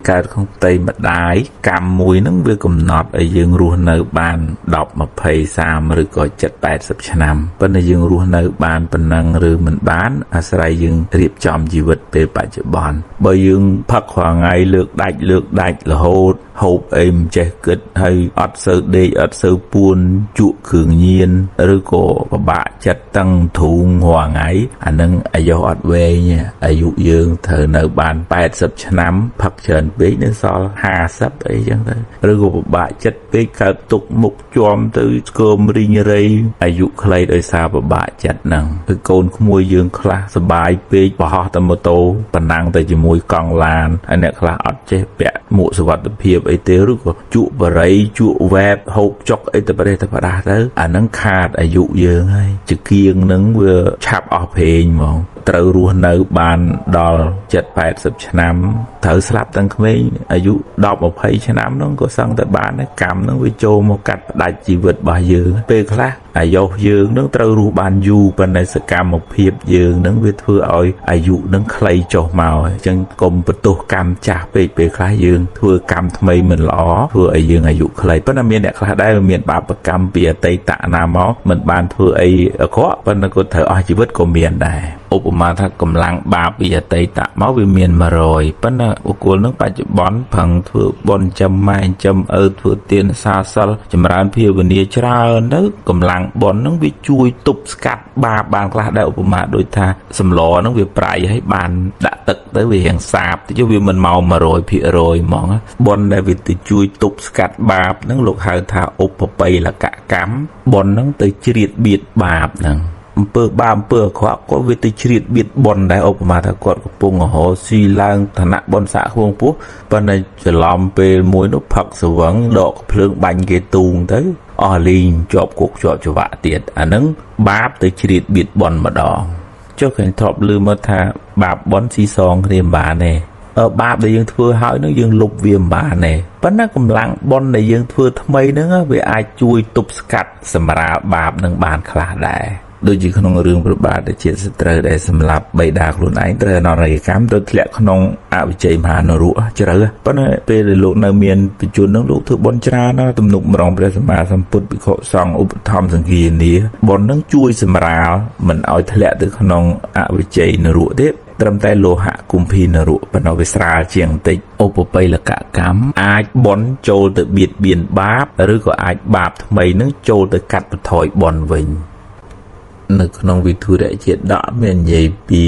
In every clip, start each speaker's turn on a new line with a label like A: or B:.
A: កើតក្នុងផ្ទៃម្ដាយកម្មមួយហ្នឹងវាកំណត់ឲ្យយើងរស់នៅបាន10 20 30ឬក៏70 80ឆ្នាំប៉ុន្តែយើងរស់នៅបានប៉ុណ្ណឹងឬមិនបានអាស្រ័យយើងរៀបចំជីវិតពេលបច្ចុប្បន្នបើយើងផឹករាល់ថ្ងៃលើកដាច់រហូតហូបអីមិនចេះគិតហើយអត់សូវដេកអត់សូវពួនជក់គ្រឿងញៀនឬក៏ពិបាកចិត្តតឹងធូងរាល់ថ្ងៃអានឹងអាយុអត់វែងអាយុយើងត្រូវនៅបាន80ឆ្នាំផឹកច្រើនពេកនៅសល់50អីចឹងទៅឬក៏ពិបាកចិត្តពេកកើតទុកមុខជាំទៅស្គមរីងរៃអាយុខ្លីដោយសារពិបាកចិត្តហ្នឹងគឺកូនក្មួយយើងខ្លះសបាយពេកបរហោះទៅម៉ូតូប៉ណ្ណឹងទៅជាមួយកង់ឡានហើយអ្នកខ្លះអត់ចេះពាក់មួកសុវត្ថិភាពអីទេឬក៏ជក់បរិយជក់វ៉ែបហូបចុកអីទៅប្រទេសទៅផ្ដាស់ទៅអាហ្នឹងខាតអាយុយើងហើយជាគៀងហ្នឹងវាឆាប់អស់ព្រេងហ្មងត្រូវរស់នៅបានដល់70 80ឆ្នាំត្រូវស្លាប់តាំងក្មេងអាយុ10 20ឆ្នាំហ្នឹងក៏សឹងតែបានដែរកម្មហ្នឹងវាចូលមកកាត់ផ្ដាច់ជីវិតរបស់យើងពេលខ្លះអាយុយើងនឹងត្រូវរស់បានយូរប៉ុន្តែសកម្មភាពយើងនឹងវាធ្វើឲ្យអាយុនឹងខ្លីចុះមកអញ្ចឹងកុំបន្ទោសកម្មចាស់ពេកពេលខ្លះយើងធ្វើកម្មថ្មីមិនល្អធ្វើឲ្យយើងអាយុខ្លីប៉ុន្តែមានអ្នកខ្លះដែរមានបាបកម្មពីអតីតណាមកមិនបានធ្វើអីអាក្រក់ប៉ុន្តែគាត់ត្រូវអស់ជីវិតក៏មានដែរឧបមាថាកម្លាំងបាបពីអតីតមកវាមាន100ប៉ុន្តែបុគ្គលនឹងបច្ចុប្បន្នផឹងធ្វើបុណ្យចំម៉ែចំឪធ្វើទានសាសិលចម្រើនភាវនាច្រើនទៅកម្លាំងបុណ្យហ្នឹងវាជួយទប់ស្កាត់បាបបានខ្លះដែរឧបមាដូចថាសម្លហ្នឹងវាប្រៃឲ្យបានដាក់ទឹកទៅវារៀងសាបទៅវាមិនមក100%ហ្មងបុណ្យដែលវាទៅជួយទប់ស្កាត់បាបហ្នឹងលោកហៅថាឧបបិលកកម្មបុណ្យហ្នឹងទៅជ្រៀតបៀតបាបហ្នឹងអំពើបាបអំពើអាក្រក់គាត់វាទៅជ្រៀតបៀតបុណ្យដែរឧបមាថាគាត់កំពុងរហូតស៊ីឡើងឋានៈបុណ្យសាក់ខ្ពងពោះប៉ុន្តែច្រឡំពេលមួយនោះផឹកស្វឹងដកភ្លើងបាញ់គេទូងទៅអស់លីងជាប់គុកជាប់ច្បាក់ទៀតអាហ្នឹងបាបទៅជ្រៀតបៀតបុណ្យម្ដងចុះគេធ្លាប់ឮមកថាបាបបុណ្យស៊ីសងគ្នាមិនបានទេបាបដែលយើងធ្វើហើយនឹងយើងលុបវាមិនបានទេប៉ុន្តែកម្លាំងបុណ្យដែលយើងធ្វើថ្មីហ្នឹងវាអាចជួយទប់ស្កាត់សម្រាលបាបនឹងបានខ្លះដែរដូចជាក្នុងរឿងប្របាទជាសត្រូវដែលសម្លាប់បិតាខ្លួនឯងត្រូវអនរយកម្មទៅធ្លាក់ក្នុងអវិជ័យមហានរកជ្រៅប៉ុន្តែពេលដែលលោកនៅមានបច្ចុប្បន្ននោះលោកធ្វើបុណ្យច្រើនណាស់ទំនុកម្រងព្រះសម្មាសម្ពុទ្ធភិក្ខុសង្ឃឧបត្ថម្ភសង្ឃានាបុណ្យនឹងជួយសម្រាលមិនឲ្យធ្លាក់ទៅក្នុងអវិជ័យនរកទេត្រឹមតែលោហៈគុម្ភីនរកប៉ុន្តែវាស្រាលជាងបន្តិចឧបបិលកកម្មអាចបុណ្យចូលទៅបៀតបៀនបាបឬក៏អាចបាបថ្មីនឹងចូលទៅកាត់បន្ថយបុណ្យវិញនៅក្នុងវិធុរៈជាដកមាននិយាយពី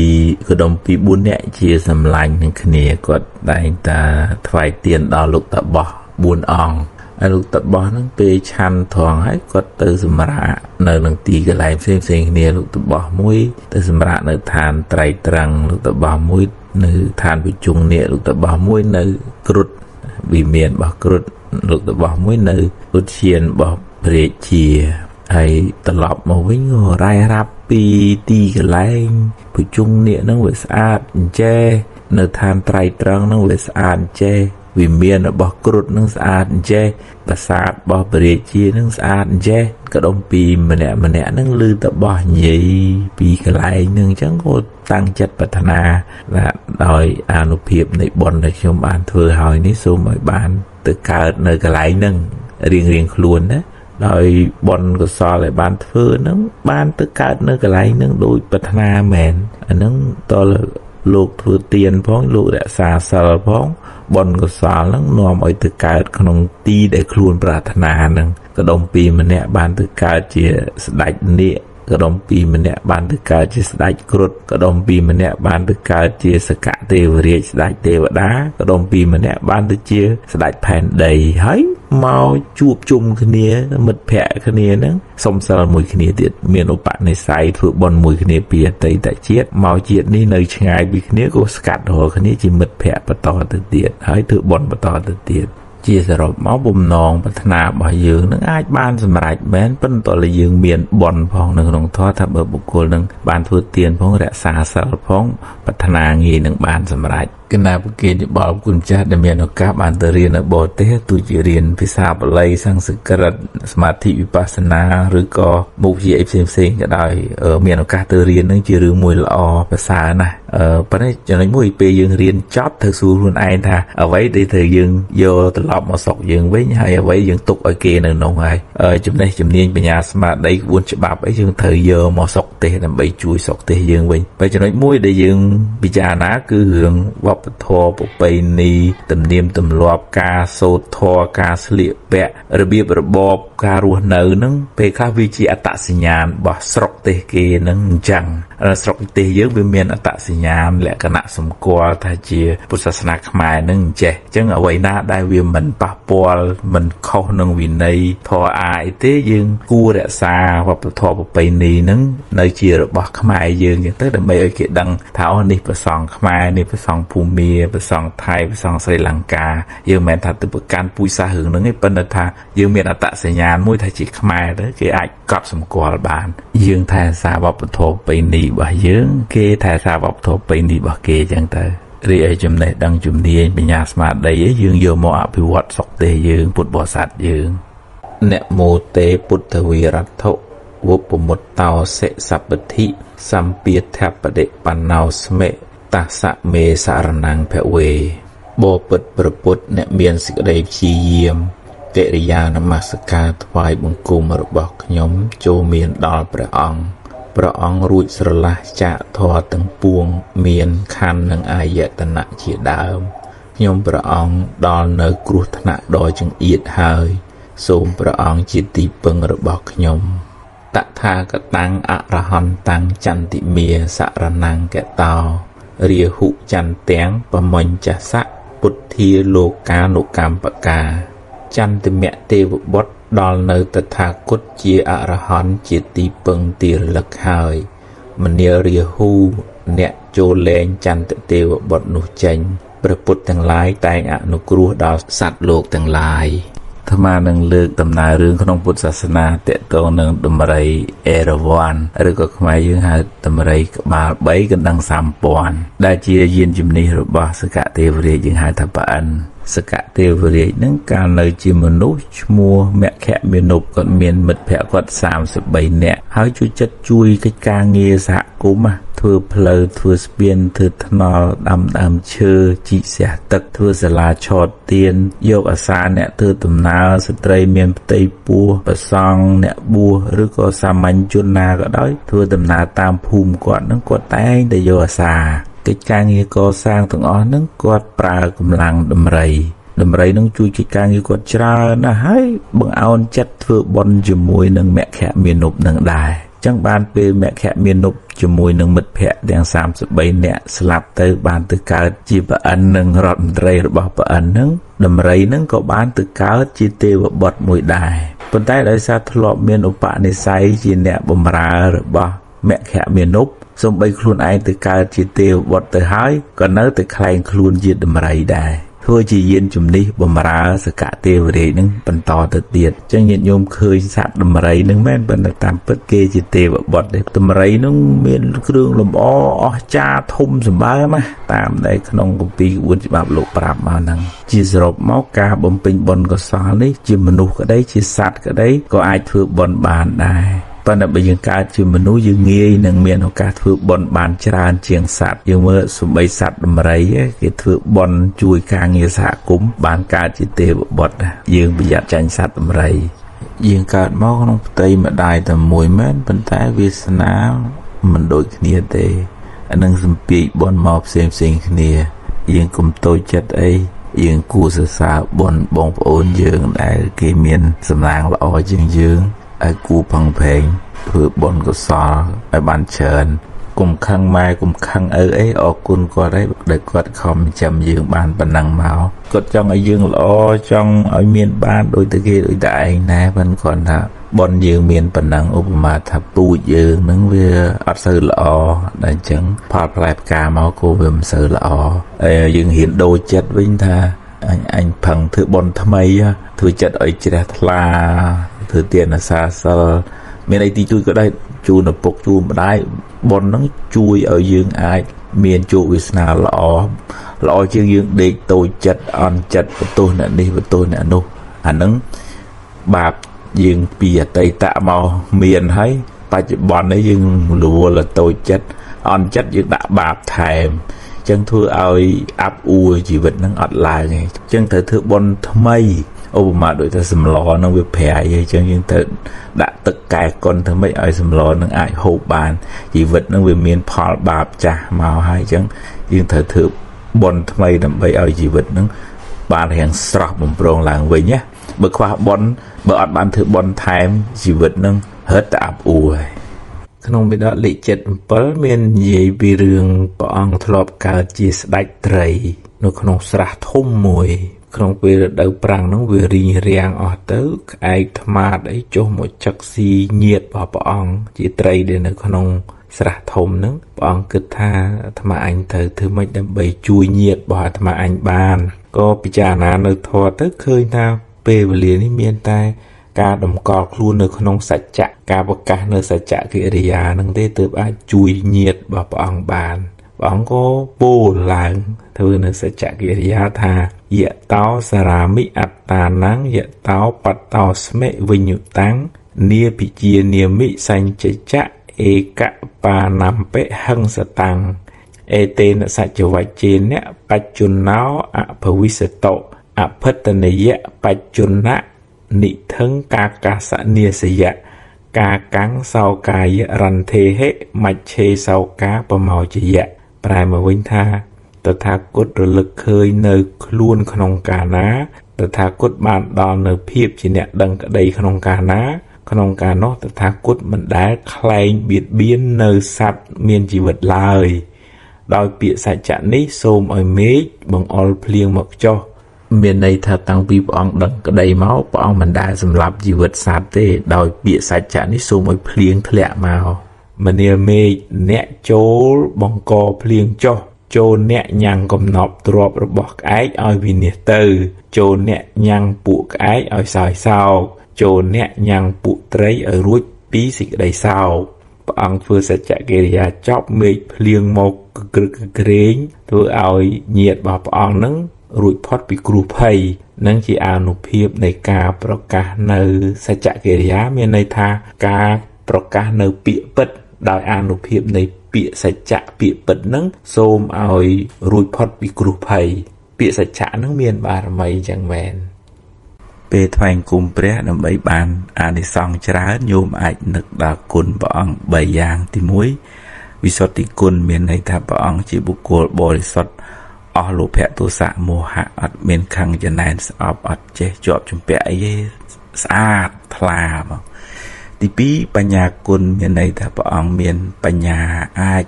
A: កដុំពី4នាក់ជាសម្លាញ់នឹងគ្នាគាត់តែងតាថ្វាយទានដល់លោកតាបោះ4អង្គហើយលោកតាបោះហ្នឹងពេលឆាន់ត្រង់ហើយគាត់ទៅសម្រាកនៅនឹងទីកន្លែងផ្សេងគ្នាលោកតាបោះមួយទៅសម្រាកនៅឋានត្រៃត្រង់លោកតាបោះមួយនៅឋានវិជុងនេះលោកតាបោះមួយនៅគ្រុឌវិមានរបស់គ្រុឌលោកតាបោះមួយនៅឧទ្យានរបស់ព្រះរាជាហើយត្រឡប់មកវិញរាយរាប់ពីទីកន្លែងប្រជុំនេះហ្នឹងវាស្អាតអញ្ចេះនៅឋានត្រៃត្រង់ហ្នឹងវាស្អាតអញ្ចេះវិមានរបស់គ្រុឌហ្នឹងស្អាតអញ្ចេះប្រាសាទរបស់ព្រះរាជាហ្នឹងស្អាតអញ្ចេះក៏ដុំពីម្នាក់ហ្នឹងឮតែបោះនិយាយពីកន្លែងហ្នឹងអញ្ចឹងក៏តាំងចិត្តប្រាថ្នាថាដោយអានុភាពនៃបុណ្យដែលខ្ញុំបានធ្វើហើយនេះសូមឲ្យបានទៅកើតនៅកន្លែងហ្នឹងរៀងខ្លួនណាដោយបុណ្យកុសលដែលបានធ្វើហ្នឹងបានទៅកើតនៅកន្លែងហ្នឹងដោយប្រាថ្នាមែនអាហ្នឹងតលលោកធ្វើទានផងលោករក្សាសិលផងបុណ្យកុសលហ្នឹងនាំឲ្យទៅកើតក្នុងទីដែលខ្លួនប្រាថ្នាហ្នឹងក៏ដុំពីម្នាក់បានទៅកើតជាស្ដេចនាគក៏ដុំពីម្នាក់បានទៅកើតជាស្ដេចគ្រុឌក៏ដុំពីម្នាក់បានទៅកើតជាសកទេវរាជស្ដេចទេវតាក៏ដុំពីម្នាក់បានទៅជាស្ដេចផែនដីហើយមកជួបជុំគ្នាមិត្តភ័ក្តិគ្នាហ្នឹងសុំសិលមួយគ្នាទៀតមានឧបនិស្ស័យធ្វើបុណ្យមួយគ្នាពីអតីតជាតិមកជាតិនេះនៅឆ្ងាយពីគ្នាក៏ស្កាត់រកគ្នាជាមិត្តភ័ក្តិបន្តទៅទៀតហើយធ្វើបុណ្យបន្តទៅទៀតជាសរុបមកបំណងប្រាថ្នារបស់យើងនឹងអាចបានសម្រេចមែនប៉ុន្តែយើងមានបុណ្យផងនៅក្នុងធម៌ថាបើបុគ្គលនឹងបានធ្វើទានផងរក្សាសិលផងប្រាថ្នាងាយនឹងបានសម្រេច គណៈប្រគេនបបគុណចាស់ដែលមានឱកាសបានទៅរៀននៅបរទេសទោះជារៀនភាសាបាលីសំស្ក្រឹតសមាធិវិបស្សនាឬក៏មុខវិជ្ជាផ្សេងៗក៏ដោយមានឱកាសទៅរៀននឹងជារឿងមួយល្អប្រសើរណាស់ប៉ុន្តែចំណុចមួយពេលយើងរៀនចប់ត្រូវសួរខ្លួនឯងថាអ្វីដែលត្រូវយើងយកត្រឡប់មកស្រុកយើងវិញហើយអ្វីយើងទុកឲ្យគេនៅនោះហើយចំណេះជំនាញបញ្ញាស្មារតីក្បួនច្បាប់អីយើងត្រូវយកមកស្រុកទេសដើម្បីជួយស្រុកទេសយើងវិញហើយចំណុចមួយដែលយើងពិចារណាគឺរឿងវប្បធម៌ប្រពៃណីទំនៀមទម្លាប់ការសូត្រធម៌ការស្លៀកពាក់របៀបរបបការរស់នៅហ្នឹងពេលខ្លះវាជាអត្តសញ្ញាណរបស់ស្រុកទេសគេហ្នឹងអញ្ចឹងស្រុកទេសយើងវាមានអត្តសញ្ញាណលក្ខណៈសម្គាល់ថាជាពុទ្ធសាសនាខ្មែរហ្នឹងអញ្ចឹងអ្វីណាដែលវាមិនប៉ះពាល់មិនខុសនឹងវិន័យធម៌អាយទេយើងគួររក្សាវប្បធម៌ប្រពៃណីហ្នឹងនៅជារបស់ខ្មែរយើងអញ្ចឹងទៅដើម្បីឲ្យគេដឹងថាអូនេះប្រសង់ខ្មែរនេះប្រសង់ភូមាប្រសង់ថៃប្រសង់ស្រីលង្កាយើងមិនមែនថាទៅប្រកាន់ពូជសាសន៍រឿងហ្នឹងទេប៉ុន្តែថាយើងមានអត្តសញ្ញាណមួយថាជាខ្មែរទៅគេអាចកត់សម្គាល់បានយើងថែរក្សាវប្បធម៌ប្រពៃណីរបស់យើងគេថែរក្សាវប្បធម៌ប្រពៃណីរបស់គេអញ្ចឹងទៅរីឯចំណេះដឹងជំនាញបញ្ញាស្មារតីយើងយកមកអភិវឌ្ឍស្រុកទេសយើងពុទ្ធបរិស័ទយើងនមោទេពុទ្ធវិរត្ថុវុបមុតតោសិសព្ពធិសម្ពាធបដិបណ្ណោស្មិតស្សមេសារណង្ភវេបបិទ្ធប្រពុតអ្នកមានសេចក្តីព្យាយាមកិរិយានមស្ការថ្វាយបង្គំរបស់ខ្ញុំចូលមានដល់ព្រះអង្គរួចស្រឡះចាកធម៌ទាំងពួងមានខណ្ឌនិងអាយតនៈជាដើមខ្ញុំព្រះអង្គដល់នៅគ្រោះថ្នាក់ដ៏ចង្អៀតហើយសូមព្រះអង្គជាទីពឹងរបស់ខ្ញុំតថាគតាំងអរហន្តាំងចន្តិមាសរណង្កតោរាហុចន្ទាំងបមញ្ចសៈពុទ្ធាលោកានុកម្មបកាចន្ទមៈទេវបុត្រដល់នៅតថាគតជាអរហន្តជាទីពឹងទីរលឹកហើយមនាលរាហុអ្នកចូលលែងចន្ទទេវបុត្រនោះចេញព្រះពុទ្ធទាំងឡាយតែងអនុគ្រោះដល់សត្វលោកទាំងឡាយអាត្មានឹងលើកដំណើររឿងក្នុងពុទ្ធសាសនាតកតងនឹងដំរីអេរវ័នឬក៏ខ្មែរយើងហៅដំរីក្បាល3កណ្ដឹងសម្ព័ន្ធដែលជាយានជំនិះរបស់សកទេវរាជយើងហៅថាប្អិនសកទេវរាជនឹងកាលនៅជាមនុស្សឈ្មោះមគ្គមានុបគាត់មានមិត្តភក្តិគាត់33នាក់ហើយជួយចិត្តជួយកិច្ចការងារសហគមន៍ធ្វើផ្លូវធ្វើស្ពានធ្វើថ្នល់ដាំដើមឈើជីកស្រះទឹកធ្វើសាលាឆតទៀនយកអាសាអ្នកធ្វើដំណើរស្ត្រីមានផ្ទៃពោះប្រសង់អ្នកបួសឬក៏សាមញ្ញជនណាក៏ដោយធ្វើដំណើរតាមភូមិគាត់នឹងគាត់តែងតែយកអាសាកិច្ចការងារកសាងទាំងអស់ហ្នឹងគាត់ប្រើកម្លាំងដំរីនឹងជួយកិច្ចការងារគាត់ច្រើនណាស់ហើយបង្អោនចិត្តធ្វើបុណ្យជាមួយនឹងមគ្គមានុបនឹងដែរចឹងបានពេលមគ្គមានុបជាមួយនឹងមិត្តភក្តិទាំង33នាក់ស្លាប់ទៅបានទៅកើតជាប្អិននិងរដ្ឋមន្ត្រីរបស់ប្អិនហ្នឹងដំរីហ្នឹងក៏បានទៅកើតជាទេវបុត្រមួយដែរប៉ុន្តែដោយសារធ្លាប់មានឧបនិស្ស័យជាអ្នកបម្រើរបស់មគ្គមានុបសូម្បីខ្លួនឯងទៅកើតជាទេវបុត្រទៅហើយក៏នៅតែខ្លែងខ្លួនជាដំរីដែរធ្វើជាយានជំនិះបម្រើសកទេវរាជនឹងបន្តទៅទៀតចឹងញាតិញោមឃើញសត្វដំរីនឹងមែនប៉ុន្តែតាមពិតគេជាទេវបុត្រទេដំរីនឹងមានគ្រឿងលម្អអស្ចារ្យធំសម្បើមណាតាមដែលក្នុងគម្ពីរក្បួនច្បាប់លោកប្រាប់មកហ្នឹងជាសរុបមកការបំពេញបុណ្យកុសលនេះជាមនុស្សក្តីជាសត្វក្តីក៏អាចធ្វើបុណ្យបានដែរប៉ុន្តែបើយើងកើតជាមនុស្សយើងងាយនឹងមានឱកាសធ្វើបុណ្យបានច្រើនជាងសត្វយើងមើលសំបីសត្វដំរីគេធ្វើបុណ្យជួយការងារសហគមន៍បានកើតជាទេវបុត្រយើងប្រយ័ត្នចាញ់សត្វដំរីយើងកើតមកក្នុងផ្ទៃម្ដាយតែមួយមែនប៉ុន្តែវាសនាមិនដូចគ្នាទេអានឹងសំពីបុណ្យមកផ្សេងគ្នាយើងកុំតូចចិត្តអីយើងគួរសរសើរបុណ្យបងប្អូនយើងដែលគេមានសំណាងល្អជាងយើងឲ្យគូផឹងផែងធ្វើបុណ្យកុសលឲ្យបានច្រើនកុំខឹងម៉ែកុំខឹងឪអីអរគុណគាត់ហើយដែលគាត់ខំចាំយើងបានប៉ុណ្ណឹងមកគាត់ចង់ឲ្យយើងល្អចង់ឲ្យមានបានដូចតែគេដូចតែឯងណាប៉ុន្តែគាត់ថាបុណ្យយើងមានប៉ុណ្ណឹងឧបមាថាពូជយើងនឹងវាអត់សូវល្អតែអញ្ចឹងផលផ្លែផ្កាមកក៏វាមិនសូវល្អហើយយើងហ៊ានដូរចិត្តវិញថាអញផឹងធ្វើបុណ្យថ្មីធ្វើចិត្តឲ្យជ្រះថ្លាធ្វើទានអាសាសិលមានអីទីជួយក៏ដែរជូនឪពុកជូនម្ដាយបុណ្យហ្នឹងជួយឲ្យយើងអាចមានជោគវាសនាល្អ ល្អជាងយើងដេកតូចចិត្តអន់ចិត្តបន្ទោសអ្នកនេះបន្ទោសអ្នកនោះអាហ្នឹងបាបយើងពីអតីតមកមានហើយបច្ចុប្បន្ននេះយើងរវល់តូចចិត្តអន់ចិត្តយើងដាក់បាបថែមអញ្ចឹងធ្វើឲ្យអាប់អួរជីវិតហ្នឹងអត់ឡើងទេអញ្ចឹងត្រូវធ្វើបុណ្យថ្មីឧបមាដូចថាសម្លហ្នឹងវាប្រៃអញ្ចឹងយើងត្រូវដាក់ទឹកកែកុនធ្វើម៉េចឲ្យសម្លហ្នឹងអាចហូបបានជីវិតហ្នឹងវាមានផលបាបចាស់មកហើយអញ្ចឹងយើងត្រូវធ្វើបុណ្យថ្មីដើម្បីឲ្យជីវិតហ្នឹងបានរៀងស្រស់បំប្រងឡើងវិញណាបើខ្វះបុណ្យបើអត់បានធ្វើបុណ្យថែមជីវិតហ្នឹងហិតតែអាប់អួរហើយក្នុងវិដកលេខ77មាននិយាយពីរឿងព្រះអង្គធ្លាប់កើតជាស្ដេចត្រីនៅក្នុងស្រះធំមួយក្នុងពេលរដូវប្រាំងហ្នឹងវារីងរាំងអស់ទៅក្អែកថ្មាតអីចុះមកចឹកស៊ីញាតិរបស់ព្រះអង្គជាត្រីដែលនៅក្នុងស្រះធំហ្នឹងព្រះអង្គគិតថាអាត្មាអញត្រូវធ្វើម៉េចដើម្បីជួយញាតិរបស់អាត្មាអញបានក៏ពិចារណានៅធម៌ទៅឃើញថាពេលវេលានេះមានតែការតម្កល់ខ្លួននៅក្នុងសច្ចៈការប្រកាសនៅសច្ចកិរិយាហ្នឹងទេទើបអាចជួយញាតិរបស់ព្រះអង្គបានព្រះអង្គក៏ពោលឡើងធ្វើនៅសច្ចកិរិយាថាយៈតោសារាមិអត្តានំយៈតោបតោស្មិវិញ្ញុតាំងនាពិជានាមិសញ្ចច្ចៈឯកបានំពេហឹងសតាំងអេតេនសច្ចវច្ចេនៈបច្ចុណោអភវិសតោអភិតនយៈបច្ចុណៈនិថឹងកាកាសនាសយៈកាកាំងសោកាយរន្ធេហិមច្ឆេសោកាបមោចយៈប្រែមកវិញថាតថាគតរលឹកឃើញនៅខ្លួនក្នុងកាលណាតថាគតបានដល់នៅភាពជាអ្នកដឹងក្តីក្នុងកាលណាក្នុងកាលនោះតថាគតមិនដែលខ្លែងបៀតបៀននៅសត្វមានជីវិតឡើយដោយពាក្យសច្ចៈនេះសូមឲ្យមេឃបង្អុរភ្លៀងមកចុះមានន័យថាតាំងពីព្រះអង្គដឹងក្តីមកព្រះអង្គមិនដែលសម្លាប់ជីវិតសត្វទេដោយពាក្យសច្ចៈនេះសូមឲ្យភ្លៀងធ្លាក់មកមនាលមេឃអ្នកចូលបង្កភ្លៀងចុះចូលអ្នកញ៉ាំងកំណប់ទ្រពរបស់ក្អែកឲ្យវិនិច្ឆ័យទៅចូលអ្នកញ៉ាំងពួកក្អែកឲ្យសោយសោកចូលអ្នកញ៉ាំងពួកត្រីឲ្យរួចពីសេចក្តីសោកព្រះអង្គធ្វើសច្ចកិរិយាចប់មេឃភ្លៀងមកក្រឹកក្រែងធ្វើឲ្យញាតិរបស់ព្រះអង្គនឹងរួចផុតពីគ្រោះភ័យនឹងជាអានុភាពនៃការប្រកាសនៅសច្ចកិរិយាមានន័យថាការប្រកាសនៅពាក្យពិតដោយអានុភាពនៃពាក្យសច្ចៈពាក្យពិតនឹងសូមឲ្យរួចផុតពីគ្រោះភ័យពាក្យសច្ចៈនឹងមានបារមីចឹងមែនពេលថ្វាយគុំព្រះដើម្បីបានអានិសង្សច្រើនញោមអាចនឹកដល់គុណព្រះអង្គ3យ៉ាងទី1វិសុទ្ធិគុណមានន័យថាព្រះអង្គជាបុគ្គលបរិសុទ្ធអស់លោភៈទោសៈមោហៈអត់មានខឹងចំណែនស្អប់អត់ចេះជាប់ជំពាក់អីទេស្អាតថ្លាមកទី2បញ្ញាគុណមានន័យថាព្រះអង្គមានបញ្ញាអាច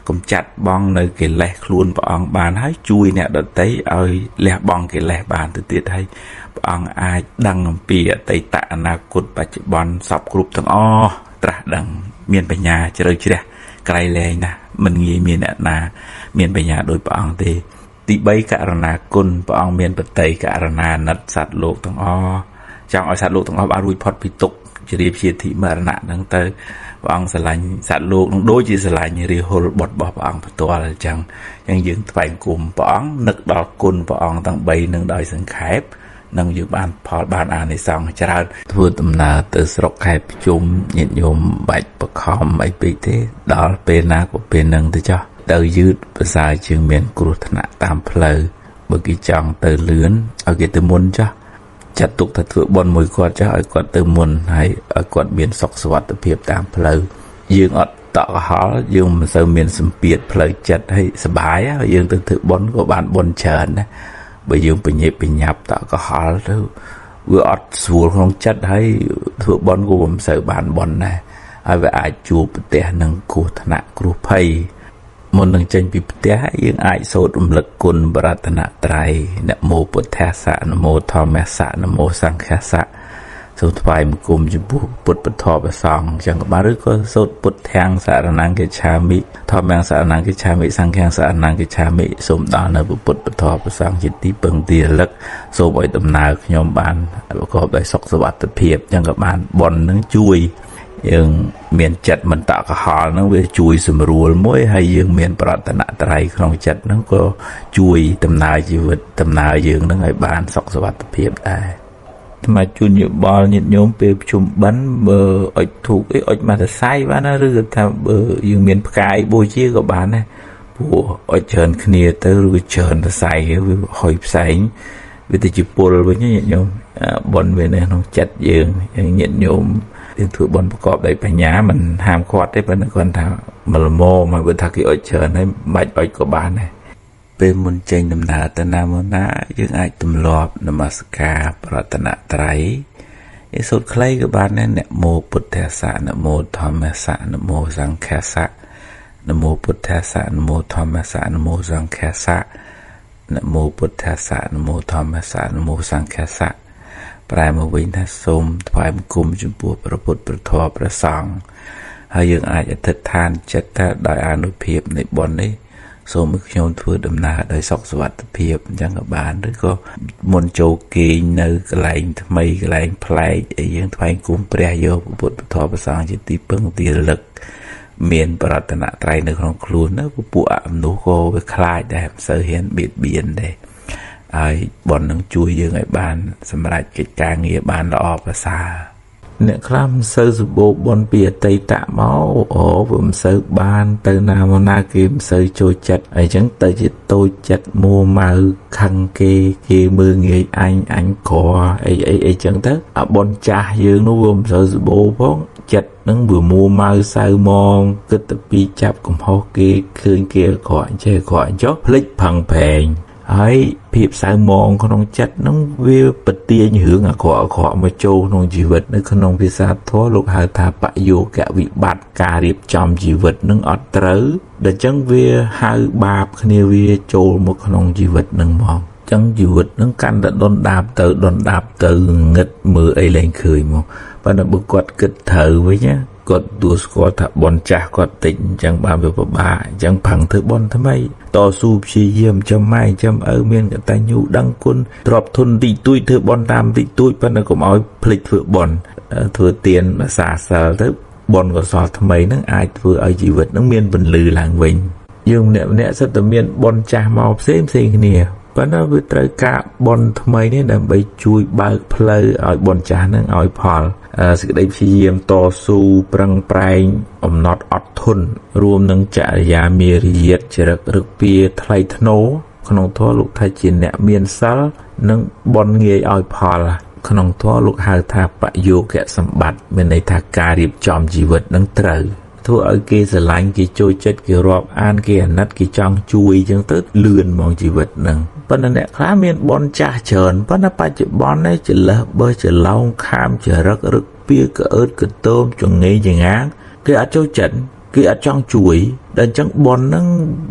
A: កំចាត់បងនៅកិលេសខ្លួនព្រះអង្គបានហើយជួយអ្នកដទៃឲ្យលះបង់កិលេសបានទៅទៀតហើយព្រះអង្គអាចដឹងអំពីអតីតអនាគតបច្ចុប្បន្នសពគ្រប់ទាំងអស់ត្រាស់ដឹងមានបញ្ញាជ្រៅជ្រះក្រៃលែងណាស់មិនងាយមានអ្នកណាមានបញ្ញាដូចព្រះអង្គទេទី3ករណាគុណព្រះអង្គមានបតីករណាណិតសត្វលោកទាំងអស់ចង់ឲ្យសត្វលោកទាំងអស់បានរួចផុតពីទុក្ខជារៀបជាធិមរណៈហ្នឹងទៅព្រះអង្គស្រឡាញ់សត្វលោកនឹងដូចជាស្រឡាញ់រាហុលបុត្ររបស់ព្រះអង្គផ្ទាល់អញ្ចឹងយើងថ្វាយគុំព្រះអង្គនឹកដល់គុណព្រះអង្គទាំង3នឹងដោយសង្ខេបនឹងយើងបានផលបានអានិសង្សច្រើនធ្វើដំណើរទៅស្រុកខេត្តភ្ជុំញាតិញោមបាច់បខំអីពេកទេដល់ពេលណាក៏ពេលហ្នឹងទៅចុះទៅយឺតប្រសើរជាងមានគ្រោះថ្នាក់តាមផ្លូវបើគេចង់ទៅលឿនឲ្យគេទៅមុនចុះចាត់ទុកថាធ្វើបុណ្យមួយគាត់ចុះឲ្យគាត់ទៅមុនហើយឲ្យគាត់មានសុខសុវត្ថិភាពតាមផ្លូវយើងអត់តក់កុហលយើងមិនសូវមានសម្ពាធផ្លូវចិត្តឲ្យសុបាយយើងទៅធ្វើបុណ្យក៏បានបុណ្យច្រើនដែរបើយើងបញ្ញាប់បញ្ញាប់តក់កុហលទៅវាអត់ស្រួលក្នុងចិត្តហើយធ្វើបុណ្យក៏មិនសូវបានបុណ្យដែរហើយវាអាចជួបប្រទះនឹងគ្រោះថ្នាក់គ្រោះភ័យមុននឹងចេញពីផ្ទះយើងអាចសូត្ររំលឹកគុណបរតនត្រ័យនមោពុទ្ធាសៈនមោធម្មសៈនមោសង្ឃសៈសូត្រថ្វាយបង្គំចំពោះពុទ្ធពធព្រះសង្ឃចឹងក៏បានឬក៏សូត្រពុទ្ធាំងសរណង្កិច្ឆាមិធម្មំសរណង្កិច្ឆាមិសង្ឃំសរណង្កិច្ឆាមិសូមដល់នៅពុទ្ធពធព្រះសង្ឃជាទីពឹងទីរលឹកសូមឲ្យដំណើរខ្ញុំបានប្រកបដោយសុខសុវត្ថិភាពចឹងក៏បានបុណ្យនឹងជួយ យើងមានចិត្តមិនតក់កុហលហ្នឹងវាជួយសម្រួលមួយហើយយើងមានប្រតនត្រ័យក្នុងចិត្តហ្នឹងក៏ជួយដំណើរជីវិតដំណើរយើងហ្នឹងឲ្យបានសុខសុវត្ថិភាពដែរមកជួនយោបល់ញាតិញោមពេលប្រជុំបិណ្ឌបើអុជធូបអុជមកសរសៃបានណាឬថាបើយើងមានផ្កាយបូជាក៏បានដែរព្រោះអុជច្រើនគ្នាទៅឬច្រើនសរសៃវាហុយផ្សែងវាទៅជាពុលវិញញាតិញោមបនវានៅក្នុងចិត្តយើងញាតិញោមយើងធ្វើបនប្រកបដោយបញ្ញាមិនហាមឃាត់ទេប៉ុន្តែគាត់ថាមលមមកបើថាគេអុជច្រើនហើយមិនបាច់អុជក៏បានដែរពេលមុនចេញដំណើរទៅណាមកណាយើងអាចទម្លាប់នមស្ការប្រតនត្រ័យសូត្រខ្លីក៏បានដែរនមោពុទ្ធស្សៈនមោធម្មស្សៈនមោសង្ឃស្សៈនមោពុទ្ធស្សៈនមោធម្មស្សៈនមោសង្ឃស្សៈនមោពុទ្ធស្សៈនមោធម្មស្សៈនមោសង្ឃស្សៈប្រែមកវិញថាសូមថ្វាយបង្គំចំពោះព្រះពុទ្ធព្រះធម៌ព្រះសង្ឃហើយយើងអាចអធិដ្ឋានចិត្តថាដោយអានុភាពនៃបុណ្យនេះសូមឲ្យខ្ញុំធ្វើដំណើរដោយសុខសុវត្ថិភាពអញ្ចឹងក៏បានឬក៏មុនចូលគេងនៅកន្លែងថ្មីកន្លែងប្លែកឲ្យយើងថ្វាយបង្គំព្រះយកព្រះពុទ្ធព្រះធម៌ព្រះសង្ឃជាទីពឹងទីរលឹកមានបរតនត្រ័យនៅក្នុងខ្លួនណាពួកអមនុស្សក៏វាខ្លាចដែរមិនសូវហ៊ានបៀតបៀនដែរហើយបននឹងជួយយើងឲ្យបានសម្រេចកិច្ចការងារបានល្អប្រសើរអ្នកខ្លះមិនសូវសម្បូរបនពីអតីតមកវាមិនសូវបានទៅណាមកណាគេមិនសូវចូលចិត្តអីចឹងទៅជាតូចចិត្តមួម៉ៅខឹងគេមើលងាយអញក្រអីចឹងទៅអាបនចាស់យើងនោះវាមិនសូវសម្បូរផងចិត្តនឹងវាមួម៉ៅសៅមងគិតទៅពីចាប់កំហុសគេឃើញគេអក្រក់ចេះអក្រក់ចុះភ្លេចផឹងប្រែងហើយភាពសៅមងក្នុងចិត្តហ្នឹងវាប្រទាញរឿងអាក្រក់មកចូលក្នុងជីវិតនៅក្នុងភាសាធម៌លោកហៅថាបយោគវិបត្តិការរៀបចំជីវិតនឹងអត់ត្រូវដល់ចឹងវាហៅបាបគ្នាវាចូលមកក្នុងជីវិតនឹងមកចឹងជីវិតនឹងកាន់តែដុនដាបទៅងឹតមើលអីលែងឃើញមកប៉ុន្តែបើគាត់គិតត្រូវវិញណាគាត់ទួស្គាល់ថាបនចាស់គាត់តិចអញ្ចឹងបានវាពិបាកអញ្ចឹងផឹងធ្វើបនថ្មីតស៊ូព្យាយាមចាំម៉ែចាំឪមានកតញ្ញូដឹងគុណទ្របធន់តិចតួចធ្វើបនតាមតិចតួចប៉ុន្តែកុំឲ្យភ្លេចធ្វើបនធ្វើទានភាសាសិលទៅបនកុសលថ្មីហ្នឹងអាចធ្វើឲ្យជីវិតហ្នឹងមានពន្លឺឡើងវិញយើងម្នាក់សិតតែមានបនចាស់មកផ្សេងគ្នាប៉ុន្តែវាត្រូវការបនថ្មីនេះដើម្បីជួយបើកផ្លូវឲ្យបនចាស់ហ្នឹងឲ្យផលសេចក្តីព្យាយាមតស៊ូប្រឹងប្រែងអំណត់អត់ធន់រួមនឹងចរិយាមារយាទចរិតរឹកពីថ្លៃថ្នូរក្នុងធម៌លោកថាជាអ្នកមានសិលនិងបនងាយឲ្យផលក្នុងធម៌លោកហៅថាបយោគៈសម្បត្តិមានន័យថាការរៀបចំជីវិតនឹងត្រូវធ្វើឲ្យគេស្រឡាញ់គេចូលចិត្តគេរាប់អានគេអាណិតគេចង់ជួយអញ្ចឹងទៅលឿនហ្មងជីវិតហ្នឹងប៉ុន្តែអ្នកខ្លះមានបនចាស់ច្រើនប៉ុន្តែបច្ចុប្បន្ននេះចលះបើចឡោងខាមចរិតរឹកពីក្អើតកតោមចងេចងាងគេអត់ចូលចិត្តគេអត់ចង់ជួយដល់អញ្ចឹងបនហ្នឹង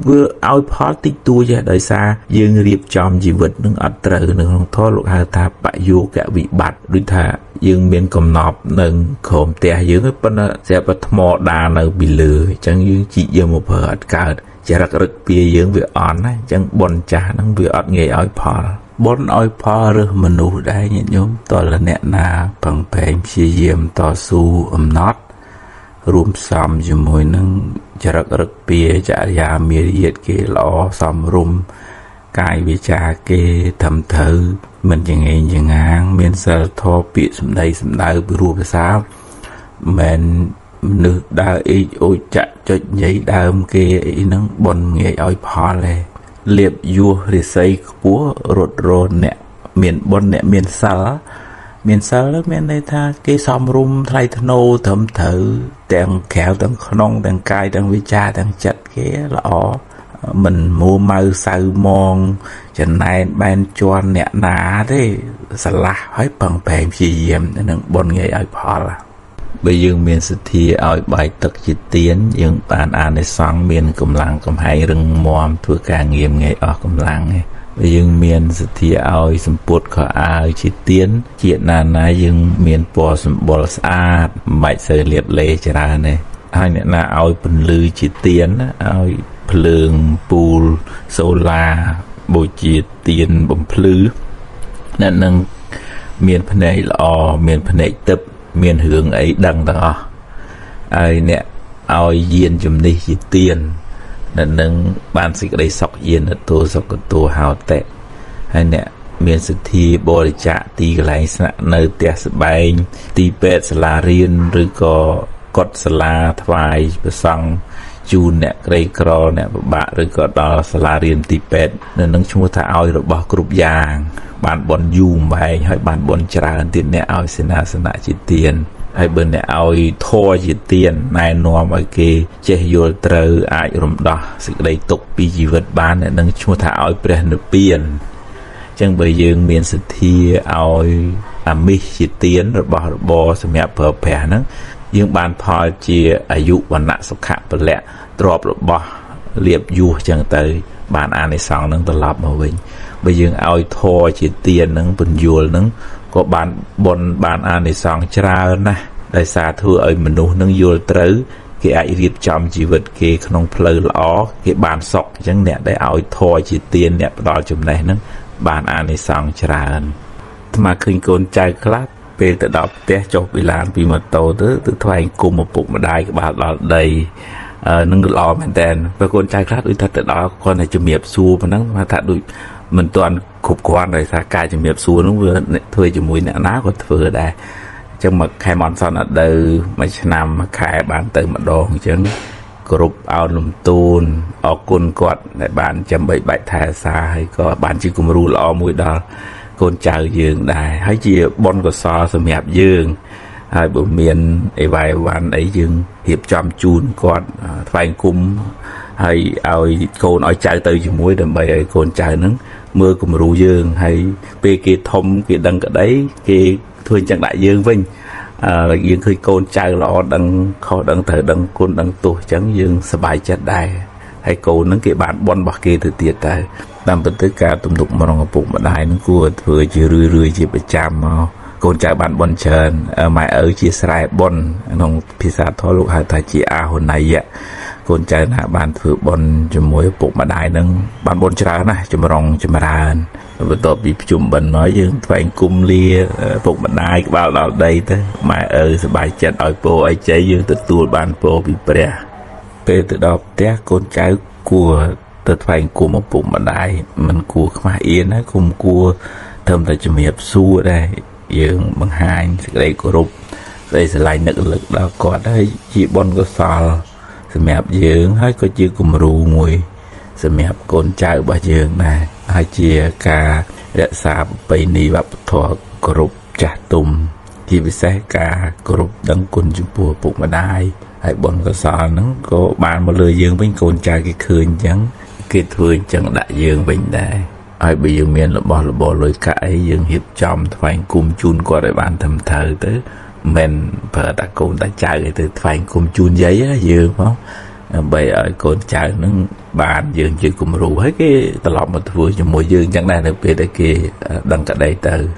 A: វាឲ្យផលតិចតួចដោយសារយើងរៀបចំជីវិតនឹងអត់ត្រូវនៅក្នុងធម៌លោកហៅថាបយោគវិបត្តិដូចថាយើងមានកំណប់នៅក្រោមផ្ទះយើងប៉ុន្តែស្រាប់តែថ្មដានៅពីលើអញ្ចឹងយើងជីកយកមកប្រើអត់កើតចរិតរឹកពីយើងវាអន់ណាអញ្ចឹងបនចាស់ហ្នឹងវាអត់ងាយឲ្យផលបនឲ្យផលរើសមនុស្សដែរញាតិញោមតលអ្នកណាប្រឹងប្រែងព្យាយាមតស៊ូអំណត់រួមផ្សំជាមួយនឹងចរិតរឹកពីចរិយាមារយាទគេល្អសមរម្យកាយវាចាគេត្រឹមត្រូវមិនចងេងចងាងមានសិលធម៌ពាក្យសម្ដីសម្ដៅពីរូបភាសាមិនមនុស្សដើរអេចអូចចាក់ចុចញីដើមគេអីហ្នឹងបនងាយឲ្យផលទេលៀបយោរិស័យខ្ពស់រត់រនអ្នកមានបនអ្នកមានសិលមានន័យថាគេសំរុំថ្លៃថ្នូរត្រឹមត្រូវទាំងក្រៅទាំងក្នុងទាំងកាយទាំងវិចារទាំងចិត្តគេល្អមិនមួម៉ៅសៅមងចំណែនបែនជន់អ្នកណាទេស្រឡះហើយប្រឹងប្រែងព្យាយាមនឹងបនងាយឲ្យផលបើយើងមានសទ្ធាឲ្យបាយទឹកជាទៀនយើងបានអានិសង្ឃមានកម្លាំងកំហែងរឹងមាំធ្វើការងារងាយអស់កម្លាំងឯងបើយើងមានសទ្ធាឲ្យសម្ពុតខោអាវជាទៀនជាតិណាយើងមានពណ៌សម្បុរស្អាតមិនបាច់សូវលាបឡេច្រើនទេហើយអ្នកណាឲ្យពន្លឺជាទៀនឲ្យភ្លើងពូលសូឡាបូជាទៀនបំភ្លឺអ្នកនឹងមានភ្នែកល្អមានភ្នែកទឹកមានរឿងអីដឹងទាំងអស់ ai nè ai yên chùm ní chỉ tiền nên nâng ban sĩ đây sọc yên ở tô sọc ở tô hào tệ hay nè miền sự thi bồ để trả tì cái lại nơi tè sự bay tì bệt sẽ là riêng rồi có cột sẽ là thoại và xong chun nè cây cỏ nè bạ rồi có đó sẽ là riêng tì bệt nên nâng chúng ta ao rồi bỏ cục vàng bạn bọn zoom bay hay bạn bọn trả tiền nè ao sẽ là chỉ tiền hay bên nè ao thua chỉ tiền này nó mà cái chế vô trời ai rồi đó sự đây tục bị gì vật bán nè nâng chúng ta ao bền được tiền chẳng bởi dương miền sự thi ao mi chỉ tiền rồi bỏ sự mẹ phở phè nó dương bàn phò chiaอายุ วันณะ สุขะ ไปแหละตรอบrồi bỏ liệp du chẳng tới bàn ăn này xong nâng tập lập mà mình bây giờ ao thua chỉ tiền nâng bình du nâng có bàn ăn này xong chả nè đại xa thưa ơi mình nuôi nâng du tới cái ai riêng trong chỉ vật cái không plei ló cái bàn sọc chẳng nè để ao thua chỉ tiền nè đó chùm này nâng bàn ăn này xong chả mà khinh con trai club về từ đọc té cho bị làm vì mà tổ tới từ thoại cùng một bụng mà đai các bạn là đầy nâng lò mình tên và con trai khác đôi thật đó con này chùm miệp xua mà nắng mà thật đôi mình toàn cục quan rồi xa cài chùm miệp xua nó vừa thuê chùm mũi nạ ná của vừa đây trong mà khai món son ở đây mấy năm mà khai bán từ mà đồ chứ group ao lùm tôn ở côn quạt để bán chấm bảy bảy thẻ xa hay có bán chỉ cùng ru lò mũi đó con chào dương đài hay chỉ bon của so sầm hẹp dương hai bộ miền ấy vàiวันấy dương hiệp chăm chun con vài cung hay ao con nói chào từ chỉ muối đầm bầy con chào nắng mưa cùng ru dương hay pe kia thông kia đăng cái đấy kia thôi chẳng đại dương vinh là dương khi con chào lọ đăng kho đăng thời đăng con đăng tuổi chẳng dương sờ bài chặt đài hay cô nắng kia bạn bon bạc kia từ tiệt tại làm tất cả tụm tục mà nó bụng mà đài nó cua vừa chỉ rưỡi chỉ phải chạm con trai bạn bon trơn mày ở chia sài bon nông pizza thôi lúc hai thầy chị a hôm nay vậy con trai là bạn vừa bon cho mỗi bụng mà đài nâng bạn bon trơn này cho mà rong cho mà ra và tôi bị chùm bệnh nói chứ phải cung lia bụng mà đài vào vào đây thế mày ở bài chặt ở po ấy cháy dương từ tua bạn po bị bè về từ đó té con trai của từ phải của một bụng mà đài mình của mà yên á cùng của thơm tại chùm hiệp xua đây dương bằng hai đây của rụp đây sẽ lại nực lực đó có đây chị bon có sò sẽ mẹp dương hay có chưa cùng rù mùi sẽ mẹp con trai bà dương này hai chia cả đã xa bầy nì bạp thọ của rụp trả tùm thì bị xe cả của rụp đăng quân chung bùa bụng mà đài hay bon có sò nó có bạn một lời dương với con trai cái khơi chẳng cái thương chẳng đại dương bình đây ai bây giờ miền là bỏ lối cãi dương hiệp trong phải cùng chun qua để bạn thầm thờ tới mình phải ta cùng ta chạy từ phải cùng chun giấy á dương không bây ở con trai nó bạn dương chỉ cùng rủ hết cái tao lọt một vừa cho mỗi dương chẳng này được về đây kia đăng cả đây từ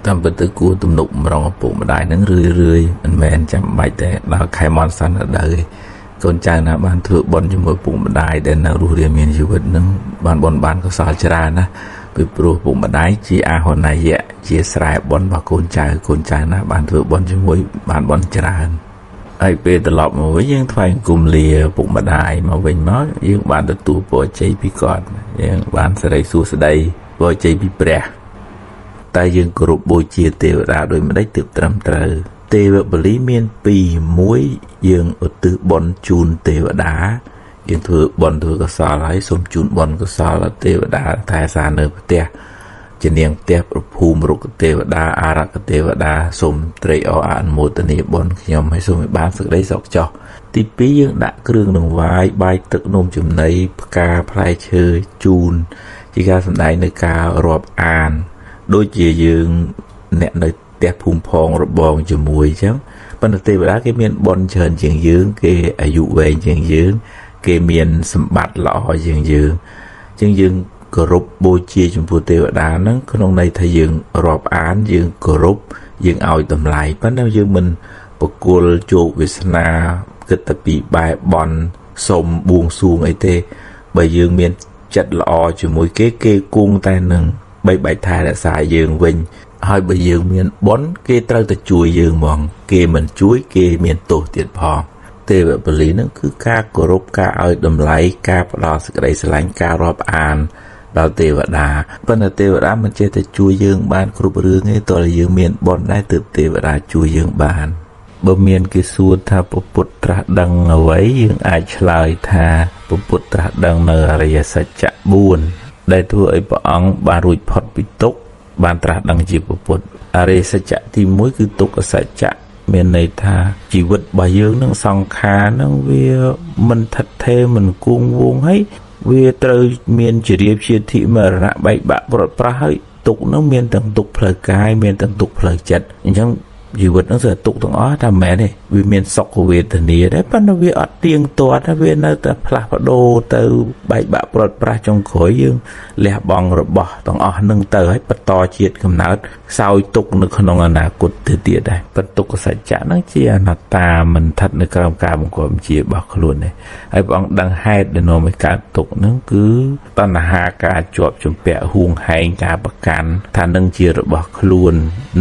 A: tâm vật tử của tụm nụng mà rong bụng mà đại nó rưỡi mình chăm bài thế là khai món xanh ở đây con trai là bạn thưa bon cho mỗi bụng mà đại để nào đủ điểm miền chịu vật nó bạn có sao chả na bị pro bụng mà đại chỉ hôm nay vậy chia sẻ bon và con trai là bạn thưa bon cho mỗi bạn bon chả ai về từ lọt mà với những phải cùng lìa bụng mà đại mà mình nói những bạn được tụ bộ chơi bị còn những bạn sẽ đây xua sẽ đây bộ chơi bị bè tại những group bồi chia tiêu ra đôi mà đấy tiếp trầm trời tiêu bờ lý miên pì muối dương ở từ bon chun tiêu đá dương thừa bon thừa có sao lấy xôm chun bon có sao là tiêu đá thay xa nơi bờ chỉ niệm tiếp phùm rục tiêu đá arak tiêu đá xôm trei ở an một tờ niệm bon nhom hay xôm bán sự đấy dọc cho tí pí dương đã kêu đường vai bay tự nôm chùm này ca play chơi chun chỉ ca sân đại nơi ca rọp an đôi chia dương nẹt nơi tép phùm phong rồi bòn cho mùi chứ bên đây đã cái miền bon trơn trường dương cái ở dụ về trường dương cái miền sầm bạt lọ trường dương group bôi chia trong phụ tiêu đá nó có nông này thay dương rọp án dương group dương ao tầm lại bắt đầu dương mình bậc cô chuột việt na cái tập bị bài bon sôm buông xuông ấy tê bởi dương miền chặt lọ cho mùi cái cung tay nừng bay bài thai là xài dương vinh hai bây giờ miền bón kia trâu ta chui dương mòn kia mình chuối kia miền tổ tiệt phò ទេវបលីនឹងគឺការគោរពការឲ្យតម្លៃការផ្ដល់សេចក្តីស្រឡាញ់ការរាប់អានដល់ទេវតាប៉ុន្តែទេវតាមិនចេះតែជួយយើងបានគ្រប់រឿងទេតើយើងមានបុណ្យដែរទើបទេវតាជួយយើងបានបើមានគេសួរថាពុទ្ធត្រាស់ដឹងអ្វីយើងអាចឆ្លើយថាពុទ្ធត្រាស់ដឹងនៅអរិយសច្ចៈ4ដែលធ្វើឲ្យព្រះអង្គបានរួចផុតពីទុក្ខបានត្រាស់ដឹងជាពុទ្ធអរិយសច្ចៈទី1គឺទុក្ខសច្ចៈមានន័យថាជីវិតរបស់យើងនឹងសង្ខារនឹងវាមិនថិតថេរមិនគង់វង្សហើយវាត្រូវមានជារៀបជាធិមរណៈបែកបាក់ព្រាត់ប្រាសហើយទុក្ខនឹងមានទាំងទុក្ខផ្លូវកាយមានទាំងទុក្ខផ្លូវចិត្តអញ្ចឹងជីវិតនឹងគឺទុក្ខទាំងអស់តែមិនមែនទេវាមានសុខវេទនាដែរប៉ុន្តែវាអត់ទៀងទាត់វានៅតែផ្លាស់ប្ដូរទៅបែកបាក់ព្រាត់ប្រាសចុងក្រោយយើងលះបង់របស់ទាំងអស់នឹងទៅហើយបន្តជាតិកំណើតខ្សោយទុក្ខនៅក្នុងអនាគតទៅទៀតដែរប៉ុន្តែទុក្ខសច្ចៈនឹងជាអនត្តាមិនស្ថិតនៅក្រោមការបង្គាប់បញ្ជារបស់ខ្លួនទេហើយព្រះអង្គដឹងហេតុដែលនាំឲ្យកើតទុក្ខនឹងគឺតណ្ហាការជាប់ជំពាក់ហួងហែងការប្រកាន់ថានឹងជារបស់ខ្លួន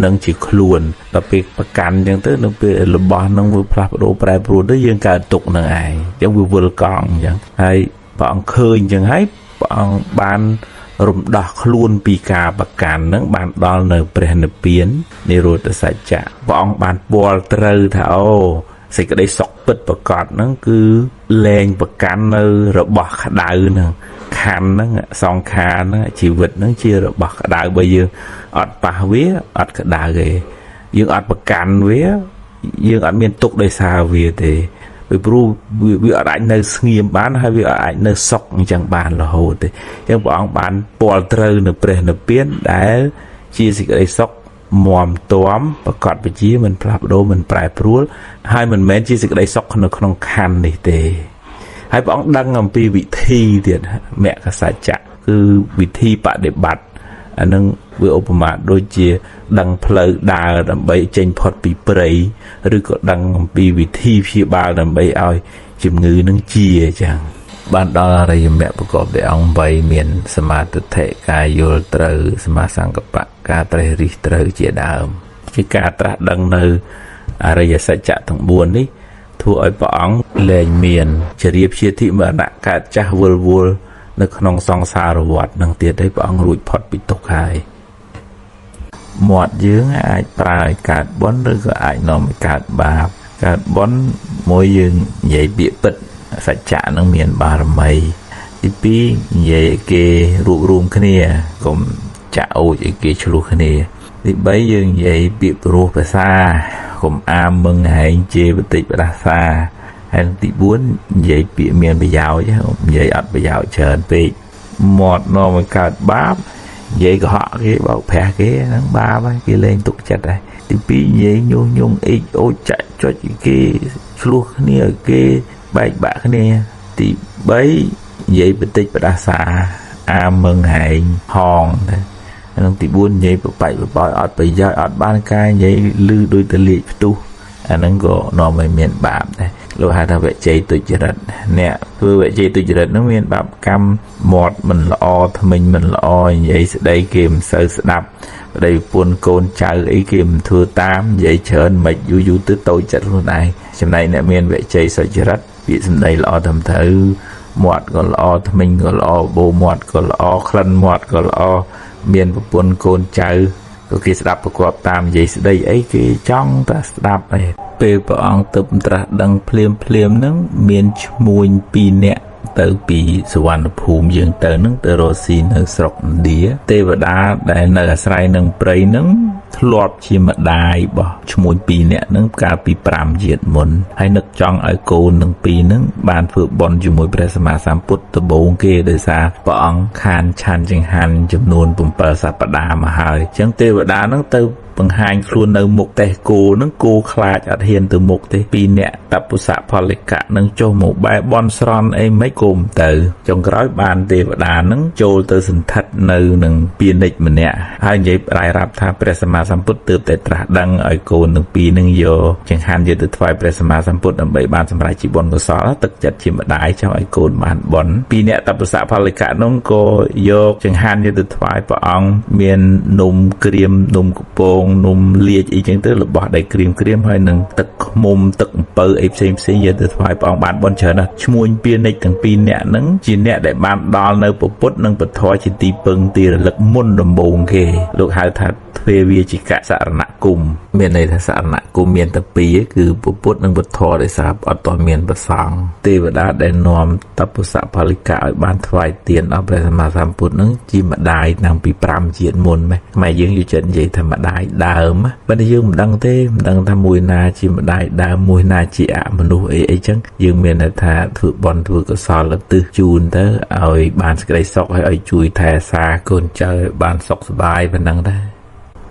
A: នឹងជាខ្លួនដល់ពេលប្រកាន់អញ្ចឹងទៅនៅពេលរបស់នឹងវាផ្លាស់ប្ដូរប្រែប្រួលទៅយើងកើតទុក្ខនឹងឯងអញ្ចឹងវាវិលកង់អញ្ចឹងហើយព្រះអង្គឃើញអញ្ចឹងហើយព្រះអង្គបានរំដោះខ្លួនពីការប្រកាន់នឹងបានដល់នៅព្រះនិព្វាននិរោធសច្ចៈព្រះអង្គបានពាល់ត្រូវថាអូសេចក្តីសុខពិតប្រកបហ្នឹងគឺលែងប្រកាន់នៅរបស់ក្តៅហ្នឹងខណ្ឌហ្នឹងសង្ខារហ្នឹងជីវិតហ្នឹងជារបស់ក្តៅបើយើងអត់ប៉ះវាអត់ក្តៅទេយើងអត់ប្រកាន់វាយើងអត់មានទុក្ខដោយសារវាទេពីព្រោះវាអត់អាចនៅស្ងៀមបានហើយវាអាចនៅសុខអញ្ចឹងបានរហូតទេអញ្ចឹងព្រះអង្គបានពាល់ត្រូវនៅព្រះនិព្វានដែលជាសេចក្តីសុខមាំទាំប្រកបវិជាមិនផ្លាស់ប្ដូរមិនប្រែប្រួលហើយមិនមែនជាសេចក្តីសុខនៅក្នុងខណ្ឌនេះទេហើយព្រះអង្គដឹងអំពីវិធីទៀតមគ្គសច្ចៈគឺវិធីបដិបត្តិអានឹងវាឧបមាដូចជាដឹងផ្លូវដើរដើម្បីចេញផុតពីព្រៃឬក៏ដឹងអំពីវិធីព្យាបាលដើម្បីឲ្យជំងឺនឹងជាអញ្ចឹងបានដល់អរិយមគ្គប្រកបដោយអង្គ8មានសមាទិដ្ឋិការយល់ត្រូវសមាសង្កប្បៈការត្រេះរិះត្រូវជាដើមជាការត្រាស់ដឹងនៅអរិយសច្ចៈទាំង4នេះធ្វើឲ្យព្រះអង្គលែងមានជារៀបជាធិមរណៈកើតចាស់វិលវល់នៅក្នុងសង្សារវដ្តនឹងទៀតឲ្យព្រះអង្គរួចផុតពីទុក្ខហើយមាត់យើងអាចប្រើឲ្យកើតបុណ្យឬក៏អាចនាំឲ្យកើតបាបកើតបុណ្យមួយយើងនិយាយពាក្យពិតសច្ចៈនឹងមានបារមីទី2និយាយឲ្យគេរួបរวมគ្នាកុំចាក់អូចឲ្យគេឆ្លោះគ្នាទី3យើងនិយាយពាក្យព្រោះភាសាកុំអាមមឹងហែងជេរបតិបដាសាហើយទី4និយាយពាក្យមានប្រយោជន៍និយាយអត់ប្រយោជន៍ច្រើនពេកមាត់នាំឲ្យកើតបាបនិយាយកុហកគេបោកប្រាស់គេហ្នឹងបាបហើយគេលែងទុកចិត្តហើយទី2និយាយញុះញង់អ៊ិចអូចចាក់ចុចគេឆ្លោះគ្នាគេបែកបាក់គ្នាទី3និយាយបតិចបដាសាអាមឹងហែងហងទៅហ្នឹងទី4និយាយបបែកបបោយអត់ប្រយោជន៍អត់បានការនិយាយលឺដូចតលៀកផ្ទុះអាហ្នឹងក៏នាំឲ្យមានបាបដែរលោកហៅថាវជ័យទុច្ចរិតអ្នកធ្វើវជ័យទុច្ចរិតហ្នឹងមានបាបកម្មមាត់មិនល្អថ្មិញមិនល្អនិយាយស្ដីគេមិនសូវស្ដាប់ប្តីប្រពន្ធកូនចៅអីគេមិនធ្វើតាមនិយាយច្រើនមិនយូរយូរទៅតូចចិត្តខ្លួនឯងចំណែកអ្នកមានវជ័យសុចរិតពាក្យសម្ដីល្អត្រឹមត្រូវមាត់ក៏ល្អថ្មិញក៏ល្អបោមាត់ក៏ល្អក្លិនមាត់ក៏ល្អមានប្រពន្ធកូនចៅក៏គេស្ដាប់ប្រកបតាមនិយាយស្ដីអីគេចង់តែស្ដាប់ឯងពេលព្រះអង្គទើបត្រាស់ដឹងភ្លាមហ្នឹងមានឈ្មួញ2នាក់ទៅពីសវណ្ណភូមិយើងទៅនឹងទៅរស់ស៊ីនៅស្រុកឥណ្ឌាទេវតាដែលនៅអាស្រ័យនឹងព្រៃនឹងធ្លាប់ជាម្ដាយរបស់ឈ្មួញ2នាក់នឹងកាលពី5ជាតិមុនហើយនឹកចង់ឲ្យកូននឹង2នឹងបានធ្វើបុណ្យជាមួយព្រះសម្មាសម្ពុទ្ធដំបូងគេដោយសារព្រះអង្គខានឆាន់ចង្ហាន់ចំនួន7សប្តាហ៍មកហើយអញ្ចឹងទេវតានឹងទៅបង្ហាញខ្លួននៅមុខតេះគោនឹងគោខ្លាចអត់ហ៊ានទៅមុខទេ2នាក់តពុសៈផលិកៈនឹងចុះមកបែបបនស្រន់អីមិនគុំទៅចុងក្រោយបានទេវតានឹងចូលទៅសន្ធិដ្ឋនៅនឹងពាណិជ្ជម្នាក់ហើយនិយាយរាយរាប់ថាព្រះសម្មាសម្ពុទ្ធទើបតែត្រាស់ដឹងឲ្យកូនទាំងពីរនឹងយកចង្ហាន់យកទៅថ្វាយព្រះសម្មាសម្ពុទ្ធដើម្បីបានសម្រេចជាបុណ្យកុសលទឹកចិត្តជាម្ដាយចង់ឲ្យកូនបានបុណ្យ2នាក់តពុសៈផលិកៈនោះក៏យកចង្ហាន់យកទៅថ្វាយព្រះអង្គមាននំក្រៀមនំកំពង នំលាជអីចឹងទៅរបស់ដែលក្រៀមហើយនឹងទឹកខ្មុំទឹកអំពៅអីផ្សេងយកទៅថ្វាយព្រះអង្គបានបន់ច្រើនណាស់ឈ្មួញពានិចទាំងពីរនាក់ហ្នឹងជាអ្នកដែលបានដល់នៅពុទ្ធនិងពធជាទីពឹងទីរលឹកមុនដំបូងគេលោកហៅថាទ្វេវាជីកសរណគមមានន័យថាសរណគមមានតែពីរគឺពុទ្ធនិងពធដែលស្រាប់អត់ទាន់មានប្រសង់ទេវតាដែលនាំតពុសផលិកៈឲ្យបានថ្វាយទានដល់ព្រះសម្មាសម្ពុទ្ធនឹងជាម្ដាយតាំងពី5ជាតិមុនម៉េចខ្មែរយើងយកចិត្តនិយាយថាម្ដាយដើមប៉ុន្តែយើងមិនដឹងទេមិនដឹងថាមួយណាជាម្ដាយដើមមួយណាជាអមនុស្សអីចឹងយើងមានថាធ្វើបន់ធ្វើកុសលឧទ្ទិសជូនទៅឲ្យបានសេចក្តីសុខហើយឲ្យជួយថែសារកូនចៅឲ្យបានសុខសប្បាយប៉ុណ្ណឹងដែរ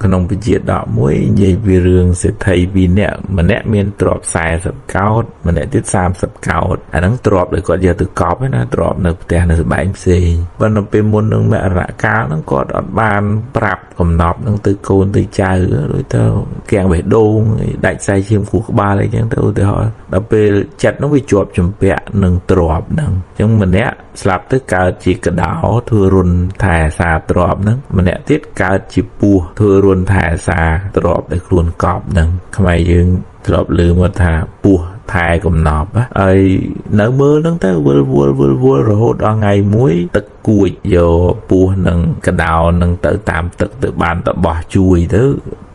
A: ក្នុងពជាដកមួយនិយាយពីរឿងសេដ្ឋី2នាក់ម្នាក់មានទ្រព្យ40កោដម្នាក់ទៀត30កោដអាហ្នឹងទ្រព្យដែលគាត់យកទៅកប់ណាទ្រព្យនៅផ្ទះនៅស្បែងផ្សេងប៉ុន្តែពេលមុននឹងមរណកាលហ្នឹងគាត់អត់បានប្រាប់កំណប់ហ្នឹងទៅកូនទៅចៅដូចទៅគៀងបេះដូងដាច់ខ្សែឈាមខួរក្បាលអីចឹងទៅឧទាហរណ៍ដល់ពេលចិត្តហ្នឹងវាជាប់ជំពាក់នឹងទ្រព្យហ្នឹងអញ្ចឹងម្នាក់ស្លាប់ទៅកើតជាកដោធ្វើរុនថែសារទ្រព្យហ្នឹងម្នាក់ទៀតកើតជាពស់ធ្វើរុនថែសារទ្រព្យដែលខ្លួនកប់ហ្នឹងខ្មែរយើងធ្លាប់ឮមកថាពស់ថែកំណប់ហើយនៅមើលហ្នឹងទៅវល់រហូតដល់ថ្ងៃមួយទឹកគួចយកពស់នឹងកដោនឹងទៅតាមទឹកទៅបានតបោះជួយទៅ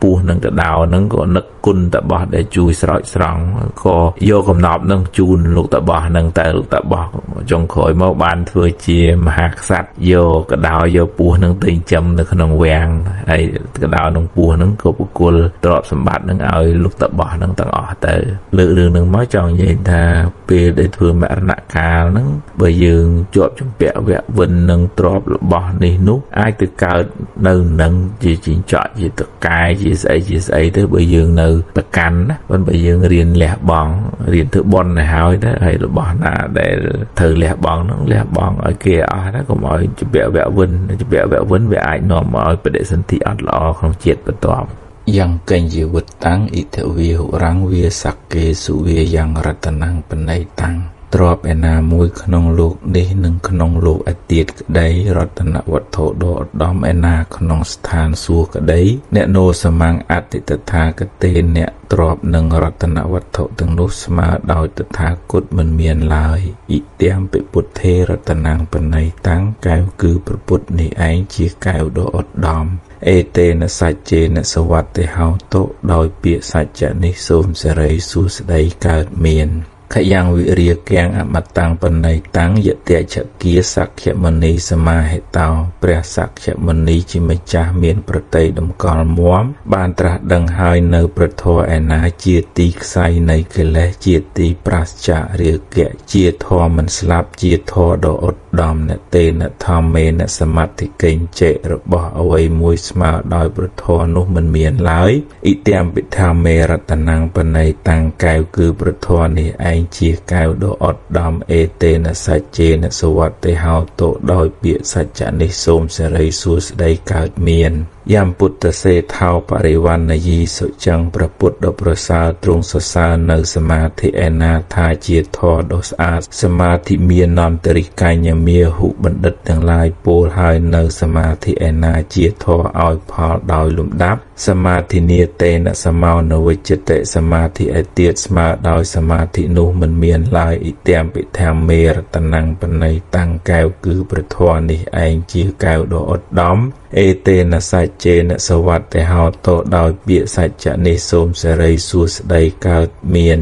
A: ពស់នឹងកដោនឹងក៏នឹកគុណតបោះដែលជួយស្រោចស្រង់ក៏យកកំណប់នឹងជូនលោកតបោះនឹងទៅលោកតបោះចុងក្រោយមកបានធ្វើជាមហាក្សត្រយកកដោយកពស់នឹងទៅចិញ្ចឹមនៅក្នុងវាំងហើយកដោនឹងពស់នឹងក៏បុគ្គលទ្រព្យសម្បត្តិនឹងឲ្យលោកតបោះនឹងទាំងអស់ទៅលើករឿងនឹងមកចង់និយាយថាពេលដែលធ្វើមរណកាលហ្នឹងបើយើងជាប់ជំពាក់វគ្គវិននឹងទ្រព្យរបស់នេះនោះអាចទៅកើតនៅនឹងជាជីងចក់ជាតកាយជាស្អីទៅបើយើងនៅប្រកាន់ណាប៉ុន្តែបើយើងរៀនលះបង់រៀនធ្វើបន់ទៅហើយទៅហើយរបស់ណាដែលត្រូវលះបង់ហ្នឹងលះបង់ឲ្យគេអស់ណាកុំឲ្យជំពាក់វគ្គវិនវាអាចនាំមកឲ្យបដិសន្ធិអត់ល្អក្នុងជាតិបន្ទាប់យ៉ាងកញ្ញវុតតាំងអ៊ីធវិហុរង្គវាសក្កេសុវាយ៉ាងរតនំបណៃតាំងទ្រព្យឯណាមួយក្នុងលោកនេះនិងក្នុងលោកឯទៀតក្តីរតនវត្ថុដ៏ឧត្តមឯណាក្នុងស្ថានសួគ៌ក្តីអ្នកនោសមង្ឃអតិតថាគតេអ្នកទ្រព្យនិងរតនវត្ថុទាំងនោះស្មើដោយតថាគតមិនមានឡើយអ៊ីទាំងពិពុទ្ធេរតនំបណៃតាំងកែវគឺព្រះពុទ្ធនេះឯងជាកែវដ៏ឧត្តមអេតេនសច្ចេនសវត្តិហោតុដោយពាក្យសច្ចៈនេះសូមសេរីសួស្តីកើតមានខយ៉ាងវិរិយកាំងអមតាំងបណៃតាំងយតេចគាសក្យមនីសមាហិតោព្រះសក្យមនីជាម្ចាស់មានប្រតិតម្កល់មាំបានត្រាស់ដឹងហើយនៅប្រធរឯណាជាទីខ្សែនៃកិលេសជាទីប្រាសចាករាគៈជាធម៌មិនស្លាប់ជាធម៌ដ៏ឧត្តមនតេនធម្មេនសមតិកេញចេរបស់អ្វីមួយស្មើដោយប្រធរនោះមិនមានឡើយអ៊ីទាំងពិថាមេរតនំបណៃតាំងកែវគឺប្រធរនេះឯងជាកែវដ៏ឧត្តមអេតេនសច្ចេនសវត្តិហោតុដោយពាក្យសច្ចៈនេះសូមសេរីសួស្តីកើតមានយ៉ាំពុទ្ធសេថោបរិវណ្ណយីសុចង្ព្រះពុទ្ធដ៏ប្រសើរទ្រង់សរសើរនៅសមាធិឯណាថាជាធម៌ដ៏ស្អាតសមាធិមាននន្តរិកញ្ញមាហុបណ្ឌិតទាំងឡាយពោលហើយនៅសមាធិឯណាជាធម៌ឲ្យផលដោយលំដាប់សមាធិនាតេនសមោនវិជ្ជតិសមាធិឯទៀតស្មើដោយសមាធិនោះមិនមានឡើយអ៊ីទាំងពិថាមេរតនំបណៃតាំងកែវគឺព្រះធម៌នេះឯងជាកែវដ៏ឧត្តមអេតេនសច្ចេនសវត្តិហោតុដោយពាក្យសច្ចៈនេះសូមសេរីសួស្តីកើតមាន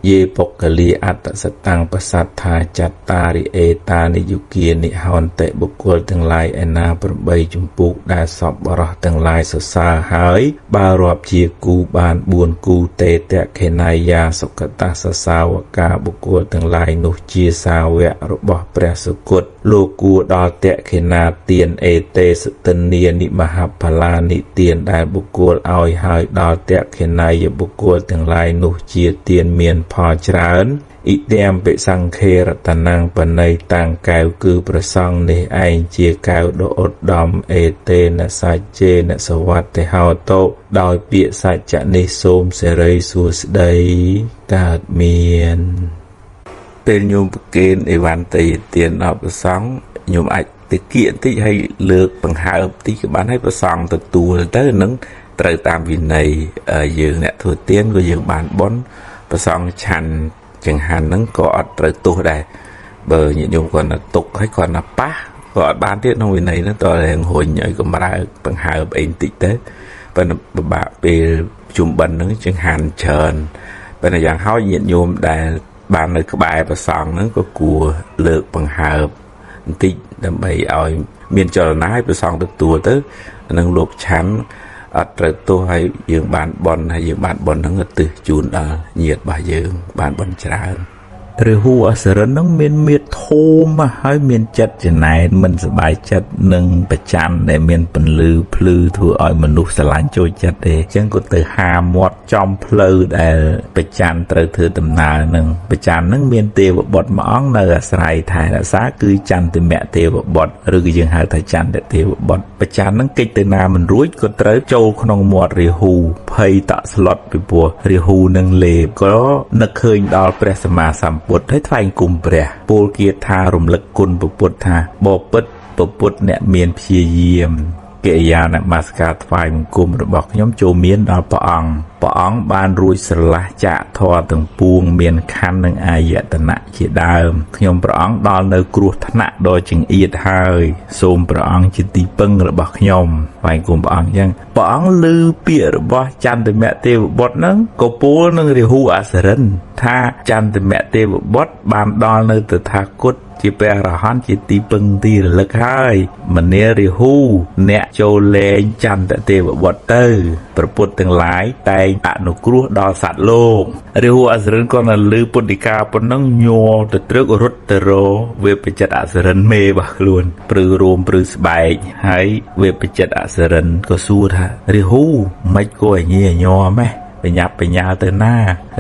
A: យេបុគ្គលីអត្តសតាំងបសត្ថាចត្តារិអេតានិយុគានិហន្តិបុគ្គលទាំងឡាយឯណា8ជំពូកដែលសពបរោះទាំងឡាយសរសើរហើយបើរាប់ជាគូបាន4គូតេតៈខេណាយាសុគតសសាវកាបុគ្គលទាំងឡាយនោះជាសាវករបស់ព្រះសុគតលោកគួរដល់តេខេណាទានអេតេសតិនានិមហបលានិទានដែលបុគ្គលឲ្យហើយដល់តេខេណាយបុគ្គលទាំងឡាយនោះជាទានមានផលច្រើនអ៊ីទាំងពិសង្ខេរតនំបណៃតាំងកែវគឺប្រសង់នេះឯងជាកែវដ៏ឧត្តមអេតេនសច្ចេនសវត្តិហោតុដោយពាក្យសច្ចៈនេះសូមសេរីសួស្តីកើតមានពេលញោមប្រគេនអីវ៉ាន់តីទានដល់ប្រសង់ញោមអាចតិគៀកតិចឲ្យលើកបង្ហើបតិចក៏បានឲ្យប្រសង់ទទួលទៅនឹង ត្រូវតាមវិន័យយើងអ្នកធ្វើទានក៏យើងបានបន់ប្រសងឆាន់ចង្ហាន់ហ្នឹងក៏អត់ត្រូវទោសដែរបើញាតិញោមគាត់ណាទុកហើយគាត់ណាប៉ះក៏អត់បានទៀតក្នុងវិន័យហ្នឹងតើរៀងរុញឲ្យកម្រើកបង្ហើបអីបន្តិចទៅប៉ុន្តែពិបាកពេលជុំបិណ្ឌហ្នឹងចង្ហាន់ច្រើនប៉ុន្តែយ៉ាងហោចញាតិញោមដែលបាននៅក្បែរប្រសងហ្នឹងក៏គួរលើកបង្ហើបបន្តិចដើម្បីឲ្យមានចលនាឲ្យប្រសងទទួលទៅនឹងលោកឆាន់អត់ត្រូវទោសឲ្យយើងបានបន់ហើយយើងបានបន់ហ្នឹងទៅជូនដល់ញាតិរបស់យើងបានបន់ច្រើនឬហួអសរិនហ្នឹងមានមេធំហើយមានចិត្តចំណែនមិនសบายចិត្តនឹងប្រច័ណ្ឌដែលមានពន្លឺភ្លឺធ្វើឲ្យមនុស្សស្រឡាញ់ចូលចិត្តទេអញ្ចឹងក៏ទៅហាមាត់ចំផ្លូវដែលប្រច័ណ្ឌត្រូវធ្វើដំណើរហ្នឹងប្រច័ណ្ឌហ្នឹងមានទេវបុត្រមួយអង្គនៅអាស្រ័យថែរក្សាគឺចន្ទមៈទេវបុត្រឬក៏យើងហៅថាចន្ទទេវបុត្រប្រច័ណ្ឌហ្នឹងគេចទៅណាមិនរួចក៏ត្រូវចូលក្នុងមាត់រាហូភ័យតក់ស្លុតពីព្រោះរាហូនឹងលេបក៏នឹកឃើញដល់ព្រះសម្មាសម្ពុទ្ធហើយថ្លែងគុំព្រះពោលគាថារំលឹកគុណពុទ្ធថាបបិទ្ធពុទ្ធអ្នកមានព្យាយាមកិរិយានមស្ការថ្វាយបង្គំរបស់ខ្ញុំចូលមានដល់ព្រះអង្គបានរួចស្រឡះចាកធរទាំងពួងមានខណ្ឌនិងអាយតនៈជាដើមខ្ញុំព្រះអង្គដល់នៅគ្រោះថ្នាក់ដ៏ចង្អៀតហើយសូមព្រះអង្គជាទីពឹងរបស់ខ្ញុំថ្វាយគុំព្រះអង្គអញ្ចឹងព្រះអង្គឮពាក្យរបស់ចន្ទមៈទេវបុត្រហ្នឹងក៏ពោលនឹងរាហូអសរិនថាចន្ទមៈទេវបុត្របានដល់នៅតថាគតជាព្រះអរហន្តជាទីពឹងទីរលឹកហើយមនារាហូអ្នកចូលលែងចន្ទទេវបុត្រទៅព្រះពុទ្ធទាំងឡាយតែងអនុគ្រោះដល់សត្វលោករាហូអសរិនក៏នៅលើពុទ្ធិកាប៉ុណ្ណឹងញ័រទៅត្រឹករត់ទៅរវេបចិត្តអសរិនមេរបស់ខ្លួនព្រឺរួមព្រឺស្បែកហើយវេបចិត្តអសរិនក៏សួរថារាហូមិនក៏ញញញ័រម៉េះបញ្ញាប់បញ្ញាទៅណា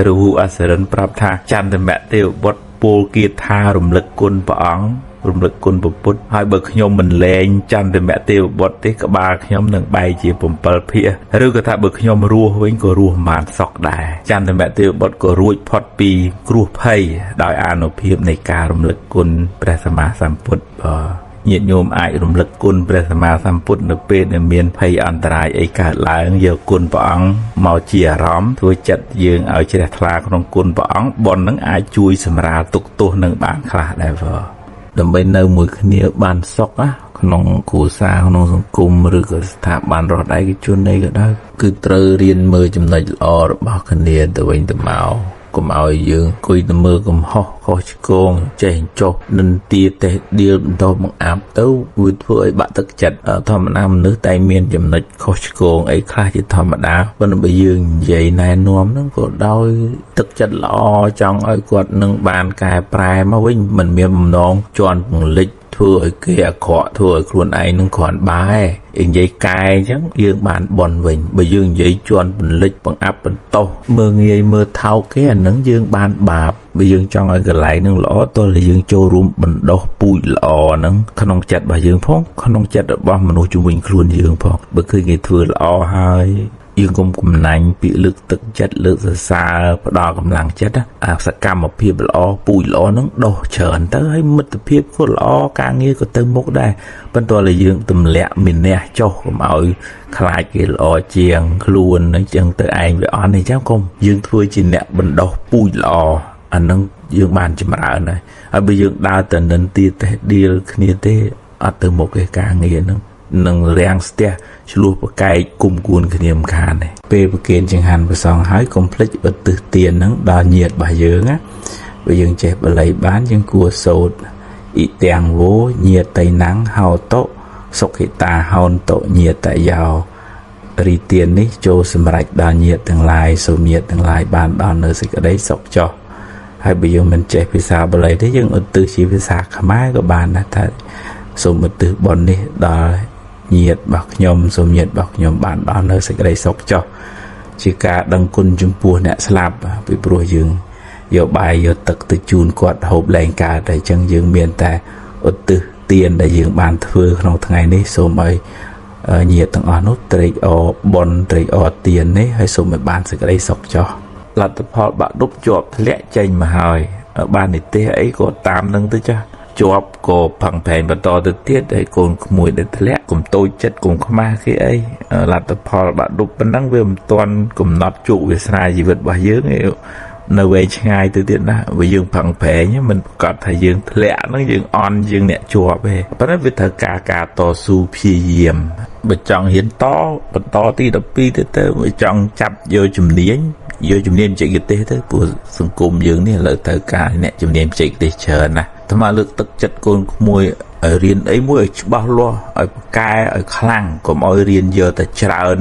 A: រាហូអសរិនប្រាប់ថាចន្ទមៈទេវបុត្រពោលគាថារំលឹកគុណព្រះអង្គរំលឹកគុណពុទ្ធហើយបើខ្ញុំមិនលែងចន្ទមៈទេវបុត្រទេក្បាលខ្ញុំនឹងបែកជា7ភាគឬក៏ថាបើខ្ញុំរស់វិញក៏រស់មិនបានសុខដែរចន្ទមៈទេវបុត្រក៏រួចផុតពីគ្រោះភ័យដោយអានុភាពនៃការរំលឹកគុណព្រះសម្មាសម្ពុទ្ធញាតិញោមអាចរំលឹកគុណព្រះសម្មាសម្ពុទ្ធនៅពេលដែលមានភ័យអន្តរាយអីកើតឡើងយកគុណព្រះអង្គមកជាអារម្មណ៍ធ្វើចិត្តយើងឲ្យជ្រះថ្លាក្នុងគុណព្រះអង្គបុណ្យនឹងអាចជួយសម្រាលទុក្ខទោសនឹងបានខ្លះដែរដើម្បីនៅមួយគ្នាបានសុខក្នុងគ្រួសារក្នុងសង្គមឬក៏ស្ថាប័នរដ្ឋឯកជនអីក៏ដោយគឺត្រូវរៀនមើលចំណុចល្អរបស់គ្នាទៅវិញទៅមកកុំឲ្យយើងអង្គុយទៅមើលកំហុសខុសឆ្គងចេះចុះនិន្ទាតេះដៀលបន្តបង្អាប់ទៅវាធ្វើឲ្យបាក់ទឹកចិត្តធម្មតាមនុស្សតែមានចំណុចខុសឆ្គងអីខ្លះជាធម្មតាប៉ុន្តែបើយើងនិយាយណែនាំហ្នឹងក៏ដោយទឹកចិត្តល្អចង់ឲ្យគាត់នឹងបានកែប្រែមកវិញមិនមានបំណងជន់ពង្លិចធ្វើឲ្យគេអាក្រក់ធ្វើឲ្យខ្លួនឯងនឹងគ្រាន់បែនិយាយកែអញ្ចឹងយើងបានបន់វិញបើយើងនិយាយជន់ពន្លិចបង្អាប់បន្តោសមើងងាយមើលថោកគេអានឹងយើងបានបាបបើយើងចង់ឲ្យកន្លែងនឹងល្អតើយើងចូលរួមបណ្ដុះពូជល្អហ្នឹងក្នុងចិត្តរបស់យើងផងក្នុងចិត្តរបស់មនុស្សជុំវិញខ្លួនយើងផងបើឃើញគេធ្វើល្អហើយយើងកុំកំណាញ់ពាក្យលើកទឹកចិត្តលើកសរសើរផ្ដល់កម្លាំងចិត្តអាសកម្មភាពល្អពូជល្អហ្នឹងដុសច្រើនទៅហើយមិត្តភាពក៏ល្អការងារក៏ទៅមុខដែរប៉ុន្តែលើយើងទម្លាក់មានះចុះកុំឲ្យខ្លាចគេល្អជាងខ្លួនអញ្ចឹងទៅឯងវាអន់អញ្ចឹងកុំយើងធ្វើជាអ្នកបណ្ដុះពូជល្អអាហ្នឹងយើងបានចម្រើនហើយបើយើងដើរទៅនិន្ទាតេះដៀលគ្នាទេអត់ទៅមុខគេការងារហ្នឹងនឹងរាំងស្ទះឆ្លោះប្រកែកគុំគួនគ្នាមិនខានទេពេលប្រគេនចង្ហាន់ព្រះសង្ឃហើយកុំភ្លេចឧទ្ទិសទានហ្នឹងដល់ញាតិរបស់យើងណាបើយើងចេះបល័យបានយើងគួរសូត្រអ៊ីទាំងវោញាតិណាំងហោតុសុខិតាហោនតុញាតយោរីទាននេះចូលសម្រេចដល់ញាតិទាំងឡាយសូមញាតិទាំងឡាយបានដល់នៅសេចក្តីសុខចុះហើយបើយើងមិនចេះភាសាបាលីទេយើងឧទ្ទិសជាភាសាខ្មែរក៏បានដែរថាសូមឧទ្ទិសបុណ្យនេះដល់ញាតិរបស់ខ្ញុំសូមញាតិរបស់ខ្ញុំបានដល់នៅសេចក្តីសុខចុះជាការដឹងគុណចំពោះអ្នកស្លាប់ពីព្រោះយើងយកបាយយកទឹកទៅជូនគាត់ហូបលែងកើតតែអញ្ចឹងយើងមានតែឧទ្ទិសទានដែលយើងបានធ្វើក្នុងថ្ងៃនេះសូមឲ្យញាតិទាំងអស់នោះត្រេកអរបុណ្យត្រេកអរទាននេះហើយសូមឲ្យបានសេចក្តីសុខចុះលទ្ធផលបាក់ឌុបជាប់ធ្លាក់ចេញមកហើយបាននិទេសអីក៏តាមនឹងទៅចាស់ ជាប់ក៏ផឹងផែងបន្តទៅទៀតហើយកូនក្មួយដែលធ្លាក់កុំតូចចិត្តកុំខ្មាស់គេអីលទ្ធផលបាក់ឌុបប៉ុណ្ណឹងវាមិនទាន់កំណត់ជោគវាសនាជីវិតរបស់យើងឯងនៅវែងឆ្ងាយទៅទៀតណាបើយើងផឹងប្រែងមិនប្រកាសថាយើងធ្លាក់ហ្នឹងយើងអន់យើងអ្នកជាប់ទេប៉ុន្តែវាត្រូវការតស៊ូព្យាយាមបើចង់ហ៊ានបន្តទី12ទៅបើចង់ចាប់យកជំនាញបច្ចេកទេសទៅព្រោះសង្គមយើងនេះឥឡូវត្រូវការអ្នកជំនាញបច្ចេកទេសច្រើនណាស់អាត្មាលើកទឹកចិត្តកូនក្មួយឲ្យរៀនអីមួយឲ្យច្បាស់លាស់ឲ្យប្រកែឲ្យខ្លាំងកុំឲ្យរៀនយកតែច្រើន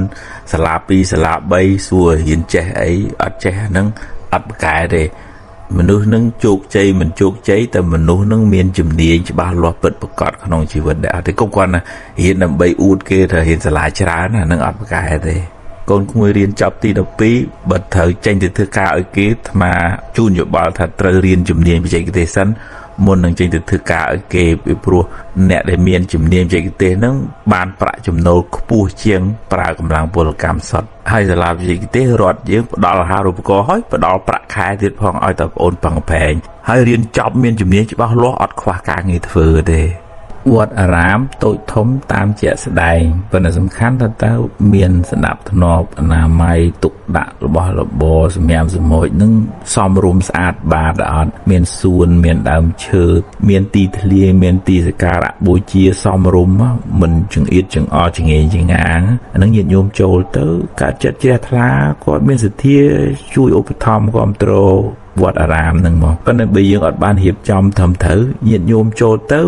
A: សាលា2សាលា3សួររៀនចេះអីអត់ចេះហ្នឹងអត់ប្រកែទេមនុស្សនឹងជោគជ័យមិនជោគជ័យតែមនុស្សនឹងមានជំនាញច្បាស់លាស់ពិតប្រាកដក្នុងជីវិតដែរអត់ទេគុំគាត់ណារៀនដើម្បីអួតគេថារៀនសាលាច្រើនណានឹងអត់ប្រកែទេកូនក្មួយរៀនចប់ទី12បើត្រូវចេញទៅធ្វើការឲ្យគេអាត្មាជូនយោបល់ថាត្រូវរៀនជំនាញបច្ចេកទេសសិនមុននឹងចេញទៅធ្វើការឲ្យគេពីព្រោះអ្នកដែលមានជំនាញបច្ចេកទេសហ្នឹងបានប្រាក់ចំណូលខ្ពស់ជាងប្រើកម្លាំងពលកម្មសុទ្ធហើយសាលាបច្ចេកទេសរដ្ឋយើងផ្ដល់អាហារូបករណ៍ហើយផ្ដល់ប្រាក់ខែទៀតផងឲ្យតើបងអូនប្រឹងប្រែងហើយរៀនចប់មានជំនាញច្បាស់លាស់អត់ខ្វះការងារធ្វើទេវត្តអារាមតូចធំតាមជាក់ស្ដែងប៉ុន្តែសំខាន់ថាតើមានសណ្ដាប់ធ្នាប់អនាម័យទុកដាក់របស់របរសម្រាប់សម្រួចនឹងសមរម្យស្អាតបាតអត់មានសួនមានដើមឈើមានទីធ្លាមានទីសក្ការៈបូជាសមរម្យមិនចង្អៀតចង្អល់ចងេងចងាងអានឹងញាតិញោមចូលទៅកើតចិត្តជ្រះថ្លាគាត់មានសទ្ធាជួយឧបត្ថម្ភគ្រប់គ្រងវត្តអារាមនឹងមកប៉ុន្តែបើយើងអត់បានរៀបចំត្រឹមត្រូវញាតិញោមចូលទៅ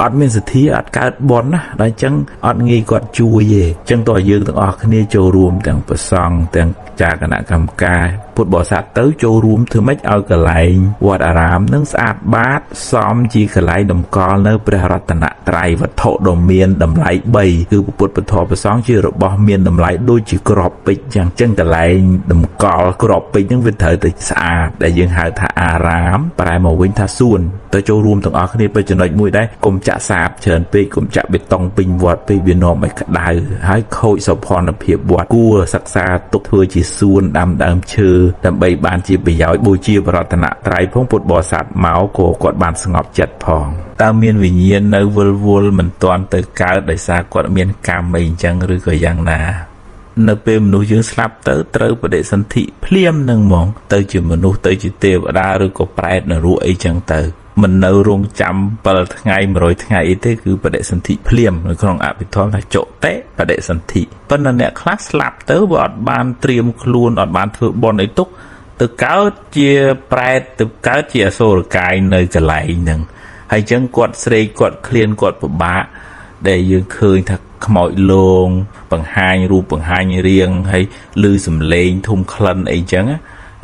A: អត់មានសទ្ធាអត់កើតបុណ្យណាដល់អញ្ចឹងអត់ងាយគាត់ជួយទេអញ្ចឹងតើយើងទាំងអស់គ្នាចូលរួមទាំងប្រសង់ទាំងចាគណៈកម្មការពុទ្ធបរិស័ទទៅចូលរួមធ្វើម៉េចឲ្យកន្លែងវត្តអារាមនឹងស្អាតបាតសមជាកន្លែងតម្កល់នៅព្រះរតនត្រ័យវត្ថុដ៏មានតម្លៃ3គឺពុទ្ធពធប្រសង់ជារបស់មានតម្លៃដូចជាក្របពេជ្រអញ្ចឹងកន្លែងតម្កល់ក្របពេជ្រនឹងវាត្រូវតែស្អាតដែលយើងហៅថាអារាមប្រែមកវិញថាសួនទៅចូលរួមទាំងអស់គ្នាពេលចំណុចមួយដែរកុំចាក់សាបច្រើនពេកកុំចាក់បេតុងពេញវត្តពេកវានាំឲ្យក្តៅហើយខូចសោភ័ណភាពវត្តគួរសិក្សាទុកធ្វើជាសួនដាំដើមឈើដើម្បីបានជាប្រយោជន៍បូជាបរតនត្រ័យផងពុទ្ធបរិស័ទមកក៏គាត់បានស្ងប់ចិត្តផងតើមានវិញ្ញាណនៅវល់មិនទាន់ទៅកើតដោយសារគាត់មានកម្មអីអញ្ចឹងឬក៏យ៉ាងណានៅពេលមនុស្សយើងស្លាប់ទៅត្រូវបដិសន្ធិភ្លាមនឹងហ្មងទៅជាមនុស្សទៅជាទេវតាឬក៏ប្រែតនរកអីចឹងទៅមិននៅរងចាំ7ថ្ងៃ100ថ្ងៃអីទេគឺបដិសន្ធិភ្លាមនៅក្នុងអភិធម្មថាចុតិបដិសន្ធិប៉ុន្តែអ្នកខ្លះស្លាប់ទៅបើអត់បានត្រៀមខ្លួនអត់បានធ្វើបុណ្យអីទុកទៅកើតជាប្រែតទៅកើតជាអសុរកាយនៅកន្លែងហ្នឹងហើយចឹងគាត់ស្រេកគាត់ឃ្លានគាត់ពិបាកដែលយើងឃើញថាខ្មោចលងបង្ហាញរូបបង្ហាញរាងហើយឮសំឡេងធំក្លិនអីចឹង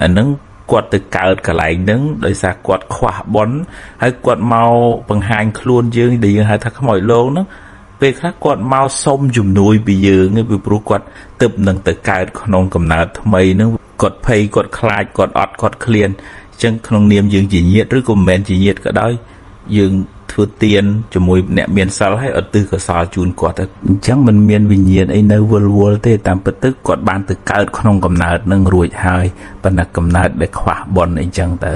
A: អាហ្នឹងគាត់ទៅកើតកន្លែងហ្នឹងដោយសារគាត់ខ្វះបុណ្យហើយគាត់មកបង្ហាញខ្លួនយើងដែលយើងហៅថាខ្មោចលងហ្នឹងពេលខ្លះគាត់មកសុំជំនួយពីយើងពីព្រោះគាត់ទើបនឹងទៅកើតក្នុងកំណើតថ្មីហ្នឹងគាត់ភ័យគាត់ខ្លាចគាត់អត់គាត់ឃ្លានអញ្ចឹងក្នុងនាមយើងជាញាតិឬក៏មិនមែនជាញាតិក៏ដោយយើងធ្វើទានជាមួយអ្នកមានសិលហើយឧទ្ទិសកុសលជូនគាត់ទៅអញ្ចឹងមិនមានវិញ្ញាណអីនៅវល់ទេតាមពិតទៅគាត់បានទៅកើតក្នុងកំណើតនឹងរួចហើយប៉ុន្តែកំណើតដែលខ្វះបុណ្យអីចឹងទៅ